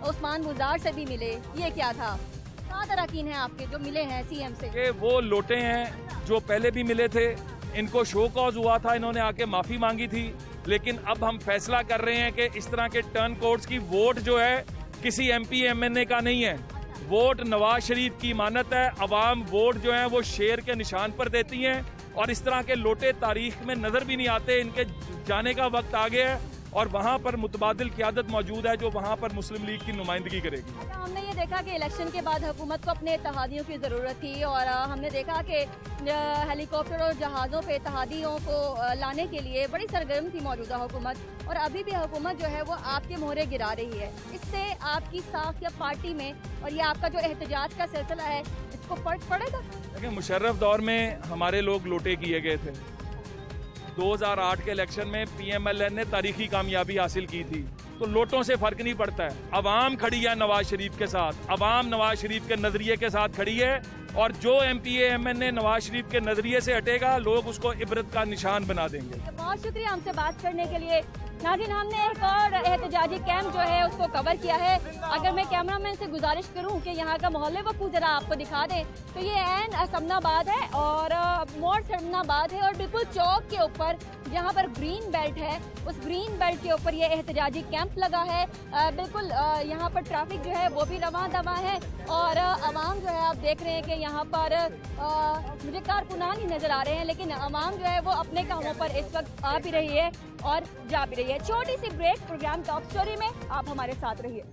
उस्मान बुज़दार से भी मिले, ये क्या था? कहाँ अरकान हैं आपके जो मिले हैं सीएम से? कि वो लोटे हैं जो पहले भी मिले थे, इनको शो कॉज हुआ था, इन्होंने आके माफी मांगी थी, लेकिन अब हम फैसला कर रहे हैं कि इस तरह के टर्न कोड्स की वोट जो है किसी MP MNA का नहीं है, वोट नवाज शरीफ की मानत है। अवाम वोट जो है वो शेर के निशान पर देती हैं और इस तरह के लोटे तारीख में नजर भी नहीं आते। इनके जाने का वक्त आ गया है और वहाँ पर मुतबादिल क़यादत मौजूद है जो वहाँ पर मुस्लिम लीग की नुमाइंदगी करेगी। अच्छा, हमने ये देखा कि इलेक्शन के बाद हुकूमत को अपने इत्तेहादियों की ज़रूरत थी और हमने देखा कि हेलीकॉप्टर और जहाज़ों पे इत्तेहादियों को लाने के लिए बड़ी सरगर्म थी मौजूदा हुकूमत, और अभी भी हुकूमत जो है वो आपके मोहरे गिरा रही है। इससे आपकी साख या पार्टी में और ये आपका जो एहतजाज का सिलसिला है, इसको फर्क पड़ेगा? देखिए, मुशर्रफ दौर में हमारे लोग लोटे किए गए थे। 2008 के इलेक्शन में PMLN ने तारीखी कामयाबी हासिल की थी, तो लोटों से फर्क नहीं पड़ता है। अवाम खड़ी है नवाज शरीफ के साथ, अवाम नवाज शरीफ के नजरिए के साथ खड़ी है और जो MPA MNA नवाज शरीफ के नजरिए से हटेगा, लोग उसको इबरत का निशान बना देंगे। बहुत शुक्रिया हमसे बात करने के लिए। नाज़रीन, हमने एक और एहतजाजी कैंप जो है उसको कवर किया है। अगर मैं कैमरामैन से गुजारिश करूं कि यहाँ का माहौल वकू जरा आपको दिखा दें, तो ये ऐन समनाबाद है और मोड़ समनाबाद है और बिल्कुल चौक के ऊपर जहाँ पर ग्रीन बेल्ट है, उस ग्रीन बेल्ट के ऊपर ये एहतजाजी कैंप लगा है। बिल्कुल यहाँ पर ट्रैफिक जो है वो भी रवां दवा है और आवाम जो है आप देख रहे हैं कि यहाँ पर मुझे कारकुनान ही नजर आ रहे हैं, लेकिन आवाम जो है वो अपने कामों पर इस वक्त आ भी रही है और जा भी रही है। छोटी सी ब्रेक, प्रोग्राम टॉप स्टोरी में आप हमारे साथ रहिए।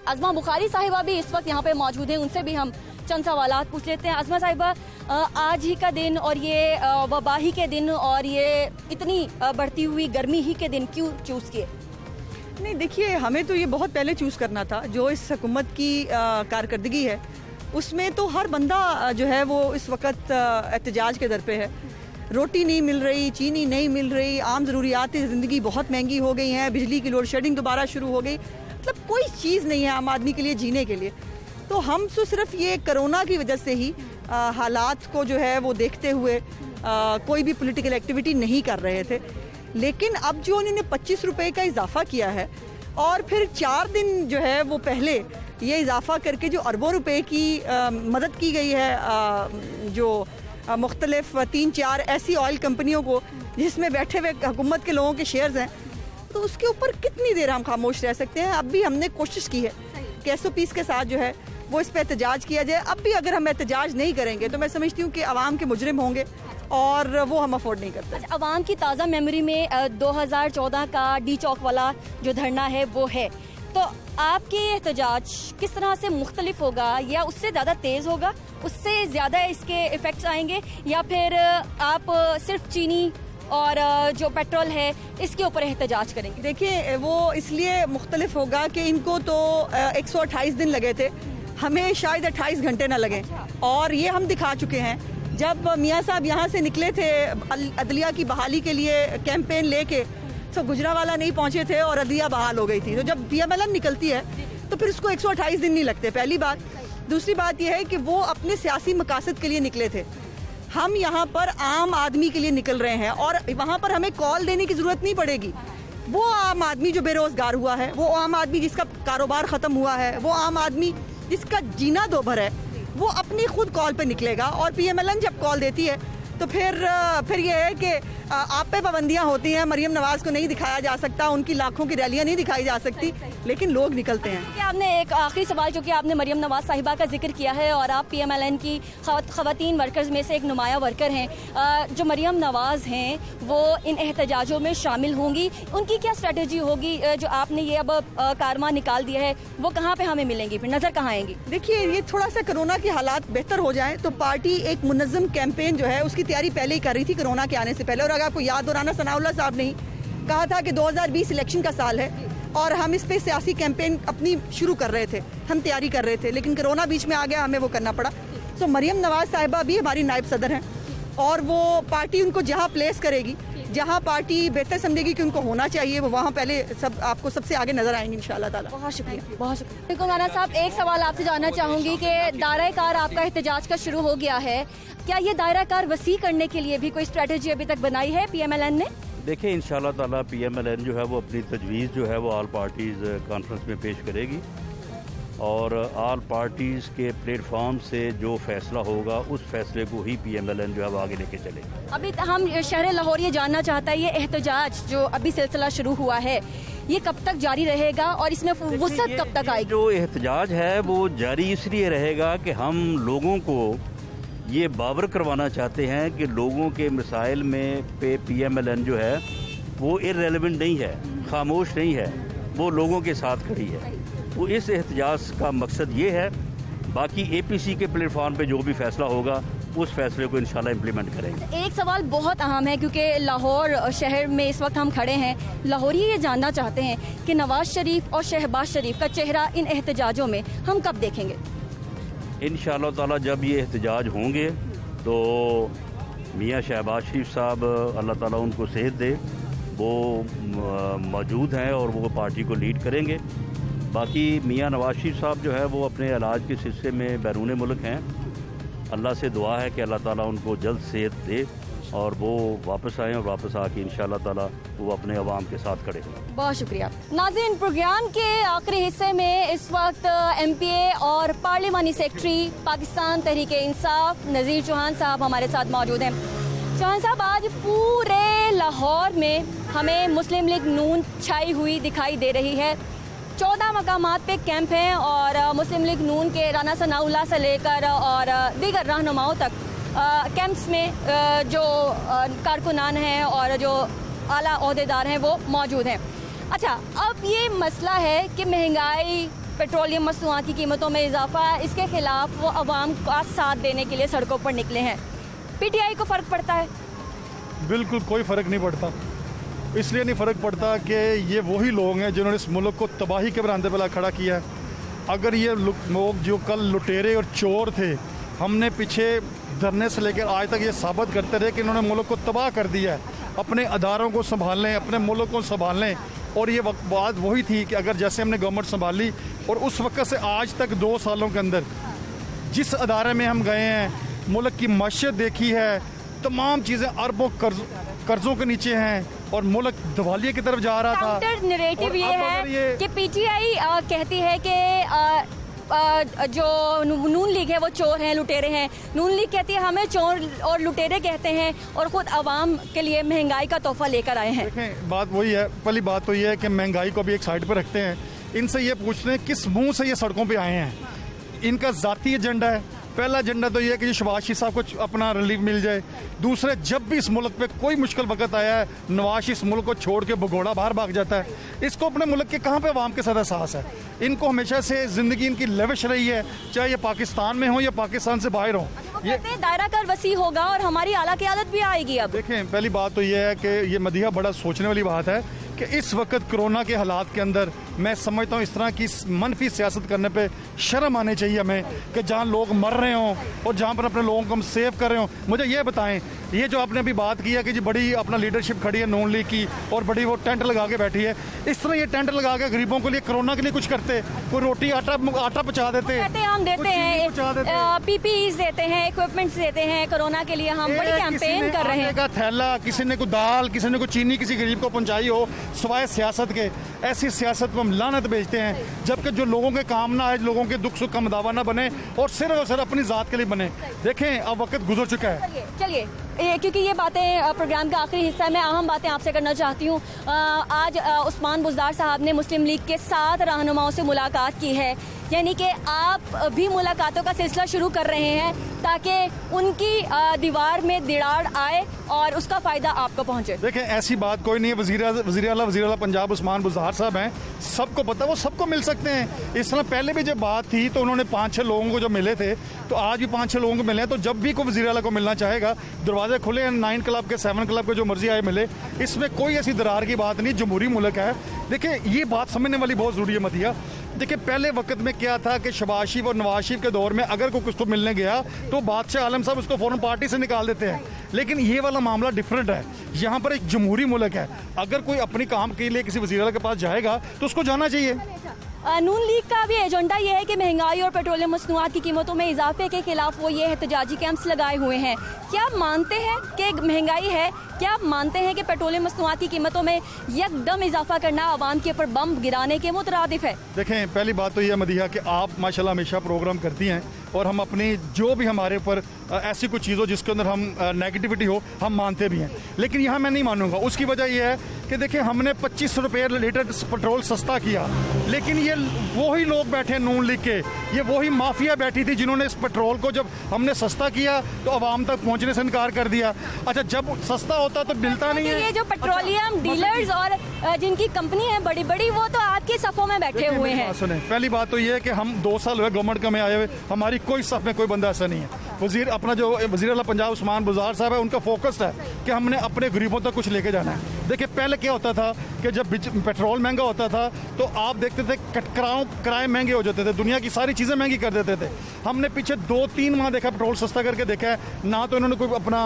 अज़मा बुखारी साहिबा भी इस वक्त यहाँ पे मौजूद हैं, उनसे भी हम चंद सवालात पूछ लेते हैं। अज़मा साहिबा, आज ही का दिन और ये वबाही के दिन और ये इतनी बढ़ती हुई गर्मी ही के दिन क्यों चूज़ किए? नहीं, देखिए, हमें तो ये बहुत पहले चूज़ करना था। जो इस हुकूमत की कारकर्दगी है उसमें तो हर बंदा जो है वो इस वक्त एहतजाज के दर पे है। रोटी नहीं मिल रही, चीनी नहीं मिल रही, आम ज़रूरियात ज़िंदगी बहुत महंगी हो गई हैं, बिजली की लोड शेडिंग दोबारा शुरू हो गई, मतलब कोई चीज़ नहीं है आम आदमी के लिए जीने के लिए। तो हम तो सिर्फ ये कोरोना की वजह से ही हालात को जो है वो देखते हुए कोई भी पॉलिटिकल एक्टिविटी नहीं कर रहे थे। लेकिन अब जो उन्होंने 25 रुपए का इजाफा किया है और फिर 4 दिन जो है वो पहले ये इजाफा करके जो अरबों रुपए की मदद की गई है जो मुख्तलिफ 3-4 ऐसी ऑयल कंपनियों को जिसमें बैठे हुए हुकूमत के लोगों के शेयर्स हैं, तो उसके ऊपर कितनी देर हम खामोश रह सकते हैं? अब भी हमने कोशिश की है कि SOPs के साथ जो है वो इस पर एहतजाज किया जाए। अब भी अगर हम एहतजाज नहीं करेंगे तो मैं समझती हूँ कि आवाम के मुजरिम होंगे और वो हम अफोर्ड नहीं करते। अच्छा, आवाम की ताज़ा मेमोरी में 2014 का डी चौक वाला जो धरना है वो है, तो आपके एहतजाज किस तरह से मुख्तलिफ होगा? या उससे ज़्यादा तेज़ होगा, उससे ज़्यादा इसके इफ़ेक्ट्स आएंगे, या फिर आप सिर्फ चीनी और जो पेट्रोल है इसके ऊपर एहतजाज करेंगे? देखिए, वो इसलिए मुख्तलिफ होगा कि इनको तो 128 दिन लगे थे, हमें शायद 28 घंटे ना लगे। और ये हम दिखा चुके हैं, जब मियाँ साहब यहाँ से निकले थे अदलिया की बहाली के लिए कैंपेन लेके, तो गुजरावाला नहीं पहुँचे थे और अदलिया बहाल हो गई थी। तो जब PMLN निकलती है तो फिर उसको 128 दिन नहीं लगते, पहली बात। दूसरी बात यह है कि वो अपने सियासी मकासद के लिए निकले थे, हम यहाँ पर आम आदमी के लिए निकल रहे हैं और वहाँ पर हमें कॉल देने की ज़रूरत नहीं पड़ेगी। वो आम आदमी जो बेरोज़गार हुआ है, वो आम आदमी जिसका कारोबार ख़त्म हुआ है, वो आम आदमी जिसका जीना दोभर है, वो अपनी खुद कॉल पे निकलेगा। और PMLN जब कॉल देती है तो फिर ये है कि आप पे पाबंदियां होती हैं, मरियम नवाज को नहीं दिखाया जा सकता, उनकी लाखों की रैलियां नहीं दिखाई जा सकती, लेकिन लोग निकलते हैं। कि आपने एक आखिरी सवाल, जो कि आपने मरियम नवाज साहिबा का जिक्र किया है और आप PMLN की खवातीन वर्कर्स में से एक नुमाया वर्कर हैं, जो मरियम नवाज हैं वो इन एहतजाजों में शामिल होंगी, उनकी क्या स्ट्रेटजी होगी? जो आपने ये अब कारवां निकाल दिया है वो कहाँ पे हमें मिलेंगी, फिर नजर कहाँ आएंगी? देखिए, ये थोड़ा सा कोरोना के हालात बेहतर हो जाएं तो पार्टी एक मुनज़्ज़म कैंपेन जो है उसकी तैयारी पहले ही कर रही थी कोरोना के आने से पहले। और अगर आपको याद हो, राना सनाउल्लाह साहब ने कहा था कि 2020 इलेक्शन का साल है और हम इस पे सियासी कैंपेन अपनी शुरू कर रहे थे, हम तैयारी कर रहे थे, लेकिन कोरोना बीच में आ गया, हमें वो करना पड़ा। सो मरियम नवाज साहिबा भी हमारी नायब सदर हैं और वो पार्टी उनको जहाँ प्लेस करेगी, जहाँ पार्टी बेहतर समझेगी कि उनको होना चाहिए, वो वहाँ पहले सब आपको सबसे आगे नजर आएंगे इंशाल्लाह ताला। बहुत शुक्रिया, बहुत शुक्रिया। देखो राना साहब, एक सवाल आपसे जानना चाहूँगी कि दायरा कार आपका एहतजाज का शुरू हो गया है, क्या ये दायरा कार वसी करने के लिए भी कोई स्ट्रेटजी अभी तक बनाई है PMLN ने? देखिए, इंशाल्लाह ताला PMLN जो है वो अपनी तजवीज़ जो है वो ऑल पार्टीज़ कॉन्फ्रेंस में पेश करेगी और ऑल पार्टीज़ के प्लेटफॉर्म से जो फैसला होगा उस फैसले को ही PMLN जो है वो आगे लेके चलेगी। अभी हम शहर लाहौर ये जानना चाहता है, ये एहतजाज जो अभी सिलसिला शुरू हुआ है ये कब तक जारी रहेगा और इसमें वुसअत कब तक आएगी? जो एहतजाज है वो जारी इसलिए रहेगा कि हम लोगों को ये बावर करवाना चाहते हैं कि लोगों के मसाइल में पे PMLN जो है वो इररेलेवेंट नहीं है, खामोश नहीं है, वो लोगों के साथ खड़ी है। वो इस एहतजाज का मकसद ये है। बाकी APC के प्लेटफॉर्म पे जो भी फैसला होगा उस फैसले को इंशाल्लाह इम्प्लीमेंट करेंगे। एक सवाल बहुत अहम है, क्योंकि लाहौर शहर में इस वक्त हम खड़े हैं, लाहौरी ये जानना चाहते हैं कि नवाज शरीफ और शहबाज शरीफ का चेहरा इन एहतजाजों में हम कब देखेंगे? इंशाल्लाह ताला जब ये एहतजाज होंगे तो मियाँ शहबाज शरीफ साहब, अल्लाह ताला उनको सेहत दे, वो मौजूद हैं और वो पार्टी को लीड करेंगे। बाकी मियाँ नवाज शरीफ साहब जो है वो अपने इलाज के सिलसिले में बैरून मुल्क हैं। अल्लाह से दुआ है कि अल्लाह ताला उनको जल्द सेहत दे और वो वापस आएँ और वापस आके इंशाल्लाह ताला वो अपने अवाम के साथ खड़े हों। बहुत शुक्रिया। नाज़रीन, प्रोग्राम के आखिरी हिस्से में इस वक्त MPA और पार्लिमानी सेक्रेटरी पाकिस्तान तहरीक इंसाफ नज़ीर चौहान साहब हमारे साथ मौजूद हैं। चौहान साहब, आज पूरे लाहौर में हमें मुस्लिम लीग नून छाई हुई दिखाई दे रही है। 14 मकामात पे कैंप हैं और मुस्लिम लीग नून के राना सनाउल्लाह से लेकर और दीगर रहनुमाओं तक कैंप्स में जो कारकुनान हैं और जो आला ओहदेदार हैं वो मौजूद हैं। अच्छा, अब ये मसला है कि महंगाई, पेट्रोलियम मसनूआत की कीमतों में इजाफा, इसके खिलाफ वो अवाम का साथ देने के लिए सड़कों पर निकले हैं। PTI को फ़र्क पड़ता है? बिल्कुल कोई फ़र्क नहीं पड़ता। इसलिए नहीं फ़र्क पड़ता कि ये वही लोग हैं जिन्होंने इस मुल्क को तबाही के बरामदे पर खड़ा किया है। अगर ये लोग जो कल लुटेरे और चोर थे, हमने पीछे धरने से लेकर आज तक ये साबित करते रहे कि इन्होंने मुल्क को तबाह कर दिया है। अपने अदारों को संभाल लें, अपने मुल्क को संभाल लें। और ये बात वही थी कि अगर जैसे हमने गवर्नमेंट संभाली और उस वक्त से आज तक 2 सालों के अंदर जिस अदारे में हम गए हैं, मुल्क की मईशत देखी है, तमाम चीज़ें अरबों कर्जों के नीचे हैं और मुल्क दिवालिये की तरफ जा रहा था। काउंटर नैरेटिव ये है कि PTI कहती है कि जो नून लीग है वो चोर हैं, लुटेरे हैं। नून लीग कहती है हमें चोर और लुटेरे कहते हैं और ख़ुद आवाम के लिए महंगाई का तोहफा लेकर आए हैं। देखें, बात वही है, पहली बात तो ये है कि महंगाई को भी एक साइड पर रखते हैं। इनसे ये पूछते हैं किस मुंह से ये सड़कों पे आए हैं। इनका ज़ाती एजेंडा है। पहला एजेंडा तो ये है कि शहबाज शरीफ साहब को अपना रिलीफ मिल जाए। दूसरे, जब भी इस मुल्क पे कोई मुश्किल वक्त आया है, नवाज इस मुल्क को छोड़ के भगोड़ा बाहर भाग जाता है। इसको अपने मुल्क के कहाँ पे अवाम के साथ एहसास है? इनको हमेशा से ज़िंदगी इनकी लेविश रही है, चाहे ये पाकिस्तान में हो या पाकिस्तान से बाहर हो। ये दायरा कर वसी होगा और हमारी आला क़यादत भी आएगी। अब देखें, पहली बात तो ये है कि ये मदीहा बड़ा सोचने वाली बात है कि इस वक्त कोरोना के हालात के अंदर मैं समझता हूँ इस तरह की मनफी सियासत करने पे शर्म आनी चाहिए हमें, कि जहाँ लोग मर रहे हों और जहाँ पर अपने लोगों को हम सेव कर रहे हों। मुझे ये बताएं, ये जो आपने अभी बात की है कि जी बड़ी अपना लीडरशिप खड़ी है नून लीग की और बड़ी वो टेंट लगा के बैठी है, इस तरह ये टेंट लगा के गरीबों के लिए, कोरोना के लिए कुछ करते, कोई रोटी आटा पहुँचा देते, हम देते हैं, PPEs देते हैं, इक्विपमेंट्स देते हैं कोरोना के लिए। हम बड़ी कैंपेन कर रहे हैं। थैला किसी ने कोई दाल, किसी ने कोई चीनी किसी गरीब को पहुंचाई हो, सिवाय सियासत के। ऐसी सियासत को हम लानत भेजते हैं, जबकि जो लोगों के काम ना आए, लोगों के दुख सुख का मदावा ना बने और सिर्फ अपनी जात के लिए बने। देखें, अब वक्त गुजर चुका है। चलिए क्योंकि ये बातें प्रोग्राम का आखिरी हिस्सा है, मैं अहम बातें आपसे करना चाहती हूँ। आज उस्मान बुज़दार साहब ने मुस्लिम लीग के 7 रहनुमाओं से मुलाकात की है, यानी कि आप भी मुलाकातों का सिलसिला शुरू कर रहे हैं ताकि उनकी दीवार में दिराड़ आए और उसका फ़ायदा आपको पहुँचे। देखें, ऐसी बात कोई नहीं है। वज़ीर आला पंजाब उस्मान बुज़दार साहब हैं, सबको पता, वो सबको मिल सकते हैं। इस तरह पहले भी जब बात थी तो उन्होंने 5-6 लोगों को जब मिले थे, तो आज भी 5-6 लोगों को मिले हैं। तो जब भी कोई वज़ीर आला को मिलना चाहेगा, दरवाजे खुले हैं, 9 क्लब के, 7 क्लब के, जो मर्जी आए मिले। इसमें कोई ऐसी दरार की बात नहीं, जमहूरी मुल्क है। देखिए, ये बात समझने वाली बहुत ज़रूरी है मदिया। देखिए, पहले वक्त में क्या था कि शहबाज शरीफ और नवाज शरीफ के दौर में अगर कोई कुछ को मिलने गया तो बादशाह आलम साहब उसको फौरन पार्टी से निकाल देते हैं। लेकिन ये वाला मामला डिफरेंट है। यहाँ पर एक जमहूरी मुल्क है, अगर कोई अपनी काम के लिए किसी वज़ीर आला के पास जाएगा तो उसको जाना चाहिए। नून लीग का भी एजेंडा ये है कि महंगाई और पेट्रोलियम मसनूआत की कीमतों में इजाफे के खिलाफ वो ये एहतजाजी कैंप्स लगाए हुए हैं। क्या आप मानते हैं कि महंगाई है, क्या आप मानते हैं कि पेट्रोलियम मसनूआत की कीमतों में यकदम इजाफा करना आवाम के ऊपर बम गिराने के मुतरादिफ है? देखें, पहली बात तो यह मदिहा कि आप माशाल्लाह हमेशा प्रोग्राम करती हैं और हम अपनी जो भी हमारे ऊपर ऐसी कुछ चीज़ हो जिसके अंदर हम नेगेटिविटी हो, हम मानते भी हैं। लेकिन यहाँ मैं नहीं मानूंगा। उसकी वजह यह है कि देखिए, हमने 25 रुपये लीटर पेट्रोल सस्ता किया, लेकिन ये वही लोग बैठे नून लीग के, ये वही माफिया बैठी थी जिन्होंने इस पेट्रोल को जब हमने सस्ता किया तो आवाम तक पहुंचने से इनकार कर दिया। अच्छा, जब सस्ता होता तो मिलता नहीं है। ये जो पेट्रोलियम डीलर्स और जिनकी कंपनी है बड़ी बड़ी, वो तो आपके सफ़ों में बैठे हुए हैं। सुने, पहली बात तो ये है कि हम 2 साल हुए गवर्नमेंट का में आए हुए, हमारी कोई सफ में कोई बंदा ऐसा नहीं है। वज़ीर आला पंजाब उस्मान बुज़दार साहब है, उनका फोकस है कि हमने अपने गरीबों तक कुछ लेके जाना है। देखिए, पहले क्या होता था कि जब पेट्रोल महंगा होता था तो आप देखते थे किराए महंगे हो जाते थे, दुनिया की सारी चीज़ें महंगी कर देते थे। हमने पीछे 2-3 माह देखा, पेट्रोल सस्ता करके देखा है ना, तो इन्होंने कोई अपना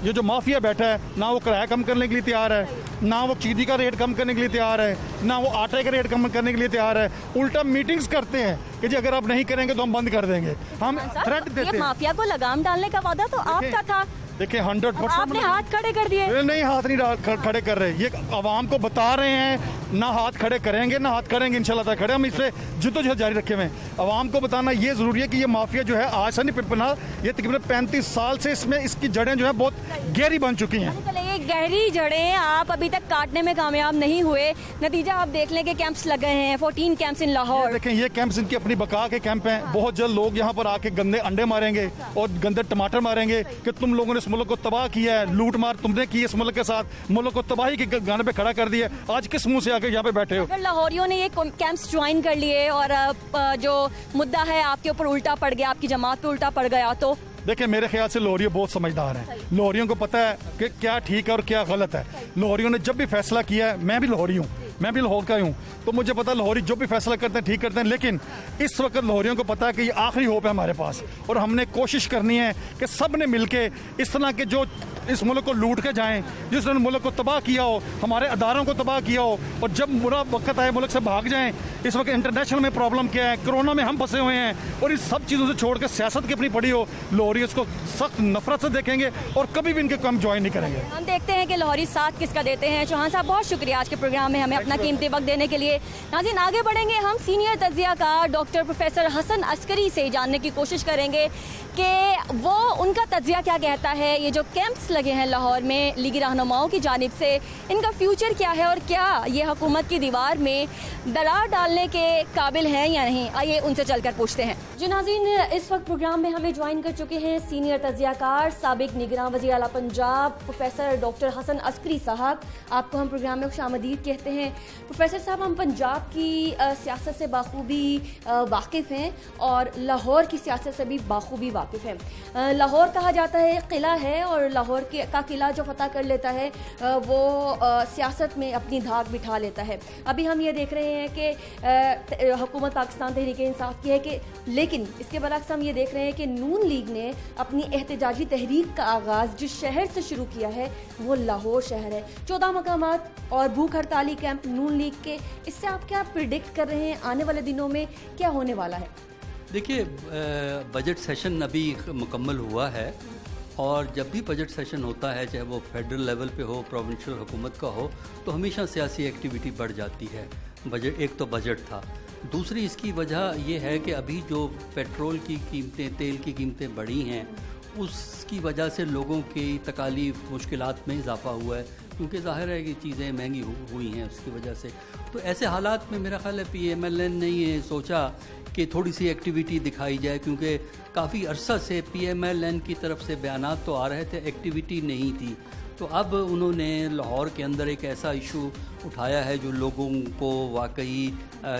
ये जो माफिया बैठा है ना वो किराया कम करने के लिए तैयार है, ना वो चीनी का रेट कम करने के लिए तैयार है, ना वो आटे का रेट कम करने के लिए तैयार है। उल्टा मीटिंग्स करते हैं कि जी अगर आप नहीं करेंगे तो हम बंद कर देंगे। हम थ्रेट देते हैं। माफिया को लगाम डालने का वादा तो आपका था। देखिए, 100% आपने हाथ खड़े कर दिए। नहीं, हाथ नहीं खड़े कर रहे, ये आवाम को बता रहे हैं, ना हाथ खड़े करेंगे ना हाथ करेंगे, इंशाल्लाह खड़े। हम इससे जद्दोजहद जारी रखे हुए हैं। आवाम को बताना ये जरूरी है कि ये माफिया जो है आज से नहीं पिपना, ये तकरीबन 35 साल से इसमें इसकी जड़ें जो है बहुत गहरी बन चुकी हैं। गहरी जड़ें आप अभी तक काटने में कामयाब नहीं हुए, नतीजा आप देख लें कि कैंप्स लगे हैं, 14 कैंप्स इन लाहौर। देखें, ये कैंप्स इनकी अपनी बका के कैंप हैं। बहुत जल्द लोग यहाँ पर आके गंदे अंडे मारेंगे और गंदे टमाटर मारेंगे कि तुम लोगों ने इस मुल्क को तबाह किया है, लूट मार तुमने की इस मुल्क के साथ, मुल्क को तबाही के गाने पे खड़ा कर दिया। आज किस मुंह से आके यहाँ पे बैठे हो? अगर लाहौरियों ने ये कैंप्स ज्वाइन कर लिए और जो मुद्दा है आपके ऊपर उल्टा पड़ गया, आपकी जमात पे उल्टा पड़ गया, तो देखिए, मेरे ख्याल से लाहौरियों बहुत समझदार हैं। लाहौरियों को पता है कि क्या ठीक है और क्या गलत है। लाहौरियों ने जब भी फैसला किया है, मैं भी लाहौरी हूँ, मैं भी लाहौर का हूँ, तो मुझे पता है लाहौरी जो भी फैसला करते हैं ठीक करते हैं। लेकिन इस वक्त लाहौरियों को पता है कि ये आखिरी होप है हमारे पास, और हमने कोशिश करनी है कि सब ने मिलके इस तरह के जो इस मुल्क को लूट के जाएं, जिसने मुल्क को तबाह किया हो, हमारे अदारों को तबाह किया हो, और जब बुरा वक्त आए मुल्क से भाग जाएं। इस वक्त इंटरनेशनल में प्रॉब्लम क्या है, कोरोना में हम फंसे हुए हैं, और इस सब चीज़ों से छोड़ के सियासत की अपनी पड़ी हो, लाहौरी इसको सख्त नफरत से देखेंगे और कभी भी इनके काम ज्वाइन नहीं करेंगे। हम देखते हैं कि लाहौरी साथ किसका देते हैं। चौहान साहब, बहुत शुक्रिया आज के प्रोग्राम में हमें अपना कीमती वक्त देने के लिए। नाज़रीन, आगे बढ़ेंगे हम सीनियर तज्ज़ियाकार डॉक्टर प्रोफेसर हसन अस्करी से जानने की कोशिश करेंगे कि वो उनका तज्ज़िया क्या कहता है। ये जो कैंप्स लगे हैं लाहौर में लीगी रहनुमाओं की जानिब से, इनका फ्यूचर क्या है और क्या ये हुकूमत की दीवार में दरार डालने के काबिल हैं या नहीं। आइए उनसे चलकर पूछते हैं। जी नाज़रीन, इस वक्त प्रोग्राम में हमें ज्वाइन कर चुके हैं सीनियर तज्ज़ियाकार साबिक निगरान वज़ीर आला पंजाब प्रोफेसर डॉक्टर हसन अस्करी साहब। आपको हम प्रोग्राम में खुशामदीद कहते हैं। प्रोफेसर साहब, हम पंजाब की सियासत से बाखूबी वाकिफ़ हैं और लाहौर की सियासत से भी बाखूबी वाकिफ़ हैं। लाहौर कहा जाता है किला है, और लाहौर का किला जो फतह कर लेता है वो सियासत में अपनी धाक बिठा लेता है। अभी हम ये देख रहे हैं कि हुकूमत पाकिस्तान तहरीक इंसाफ की है कि, लेकिन इसके बरअक्स हम ये देख रहे हैं कि नून लीग ने अपनी एहतजाजी तहरीक का आगाज़ जिस शहर से शुरू किया है वो लाहौर शहर है। 14 मकामात और भूख हड़ताली कैंप नून लीग के, इससे आप क्या प्रिडिक्ट कर रहे हैं आने वाले दिनों में क्या होने वाला है? देखिए, बजट सेशन अभी मुकम्मल हुआ है, और जब भी बजट सेशन होता है, चाहे वो फेडरल लेवल पे हो, प्रोविंशियल हुकूमत का हो, तो हमेशा सियासी एक्टिविटी बढ़ जाती है। बजट, एक तो बजट था, दूसरी इसकी वजह यह है कि अभी जो पेट्रोल की कीमतें, तेल की कीमतें बढ़ी हैं, उसकी वजह से लोगों की तकालीफ मुश्किलात में इजाफा हुआ है, क्योंकि ज़ाहिर है कि चीज़ें महंगी हुई हैं उसकी वजह से। तो ऐसे हालात में मेरा ख्याल है PMLN ने ये सोचा कि थोड़ी सी एक्टिविटी दिखाई जाए, क्योंकि काफ़ी अरसा से PMLN की तरफ से बयानात तो आ रहे थे, एक्टिविटी नहीं थी। तो अब उन्होंने लाहौर के अंदर एक ऐसा इशू उठाया है जो लोगों को वाकई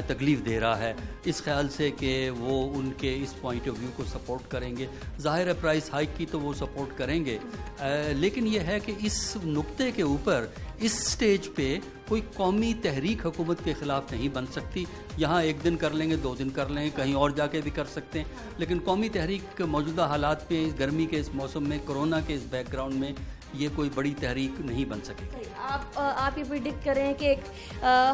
तकलीफ़ दे रहा है, इस ख्याल से कि वो उनके इस पॉइंट ऑफ व्यू को सपोर्ट करेंगे। ज़ाहिर है प्राइस हाइक की तो वो सपोर्ट करेंगे, लेकिन यह है कि इस नुक्ते के ऊपर इस स्टेज पे कोई कौमी तहरीक हुकूमत के ख़िलाफ़ नहीं बन सकती। यहाँ एक दिन कर लेंगे, 2 दिन कर लेंगे, कहीं और जाके भी कर सकते हैं, लेकिन कौमी तहरीक मौजूदा हालात में, इस गर्मी के इस मौसम में, कोरोना के इस बैकग्राउंड में ये कोई बड़ी तहरीक नहीं बन सकेगी। आप ये प्रिडिक्ट करें कि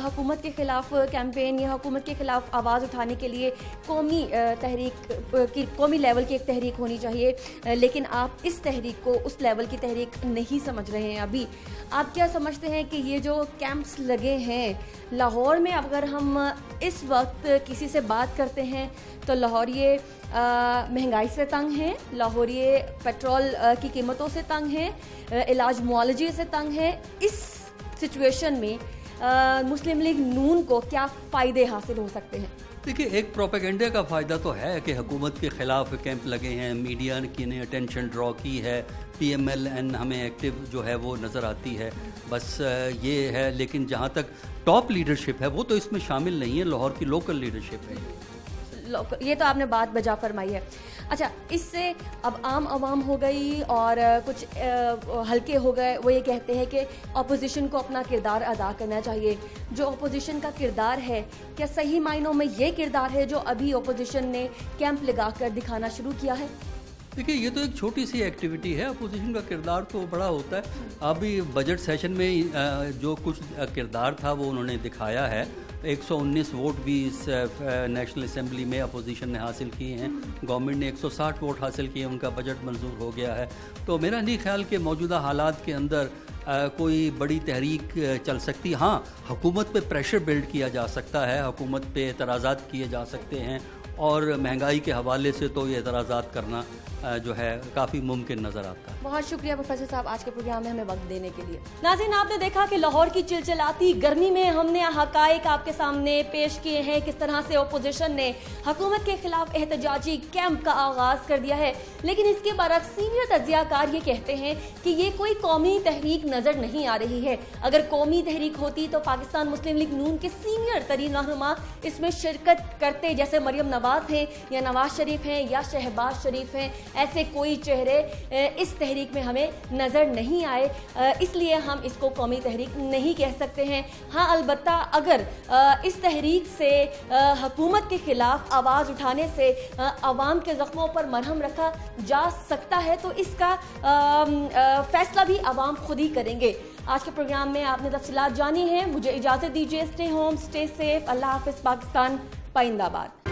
हुकूमत के ख़िलाफ़ कैंपेन या हुकूमत के ख़िलाफ़ आवाज़ उठाने के लिए कौमी तहरीक की, कौमी लेवल की एक तहरीक होनी चाहिए, लेकिन आप इस तहरीक को उस लेवल की तहरीक नहीं समझ रहे हैं अभी। आप क्या समझते हैं कि ये जो कैंप्स लगे हैं लाहौर में, अगर हम इस वक्त किसी से बात करते हैं तो लाहौरिये महंगाई से तंग हैं, लाहौरिये पेट्रोल की कीमतों से तंग हैं, इलाज मुआलजे से तंग हैं। इस सिचुएशन में मुस्लिम लीग नून को क्या फ़ायदे हासिल हो सकते हैं? देखिए, एक प्रोपेगेंडे का फ़ायदा तो है कि हुकूमत के ख़िलाफ़ कैंप लगे हैं, मीडिया की ने अटेंशन ड्रॉ की है, PMLN हमें एक्टिव जो है वो नज़र आती है, बस ये है। लेकिन जहाँ तक टॉप लीडरशिप है वो तो इसमें शामिल नहीं है, लाहौर की लोकल लीडरशिप है। ये तो आपने बात बजा फरमाई है। अच्छा, इससे अब आम आवाम हो गई और कुछ हल्के हो गए, वो ये कहते हैं कि अपोजिशन को अपना किरदार अदा करना चाहिए। जो अपोजिशन का किरदार है, क्या सही मायनों में ये किरदार है जो अभी अपोजिशन ने कैंप लगाकर दिखाना शुरू किया है? देखिए, ये तो एक छोटी सी एक्टिविटी है, अपोजिशन का किरदार तो बड़ा होता है। अभी बजट सेशन में जो कुछ किरदार था वो उन्होंने दिखाया है। 119 वोट भी इस नेशनल असम्बली में अपोजिशन ने हासिल किए हैं, गवर्नमेंट ने 160 वोट हासिल किए, उनका बजट मंजूर हो गया है। तो मेरा नहीं ख्याल कि मौजूदा हालात के अंदर कोई बड़ी तहरीक चल सकती। हाँ, हुकूमत पे प्रेशर बिल्ड किया जा सकता है, हुकूमत पे एतराज़ात किए जा सकते हैं, और महंगाई के हवाले से तो ये एतराज़ात करना जो है काफ़ी मुमकिन नज़र आता है। बहुत शुक्रिया प्रोफेसर साहब आज के प्रोग्राम में हमें वक्त देने के लिए। नाज़रीन, आपने देखा कि लाहौर की चिलचिलाती गर्मी में हमने हक़ाइक़ आपके सामने पेश किए हैं, किस तरह से अपोजिशन ने हुकूमत के खिलाफ एहतजाजी कैंप का आगाज़ कर दिया है। लेकिन इसके बरक्स सीनियर तज्ज़ियाकार ये कहते हैं कि ये कोई कौमी तहरीक नज़र नहीं आ रही है। अगर कौमी तहरीक होती तो पाकिस्तान मुस्लिम लीग नून के सीनियर तरीन रहनुमा इसमें शिरकत करते, जैसे मरियम नवाज हैं या नवाज शरीफ हैं या शहबाज शरीफ हैं। ऐसे कोई चेहरे इस तहरीक में हमें नज़र नहीं आए, इसलिए हम इसको कौमी तहरीक नहीं कह सकते हैं। हाँ, अलबत्ता अगर इस तहरीक से हुकूमत के खिलाफ आवाज़ उठाने से अवाम के ज़ख्मों पर मरहम रखा जा सकता है तो इसका फैसला भी अवाम खुद ही करेंगे। आज के प्रोग्राम में आपने तफसीलात जानी हैं। मुझे इजाज़त दीजिए। Stay home, stay safe. Allah हाफ़िज़। पाकिस्तान पाइंदाबाद।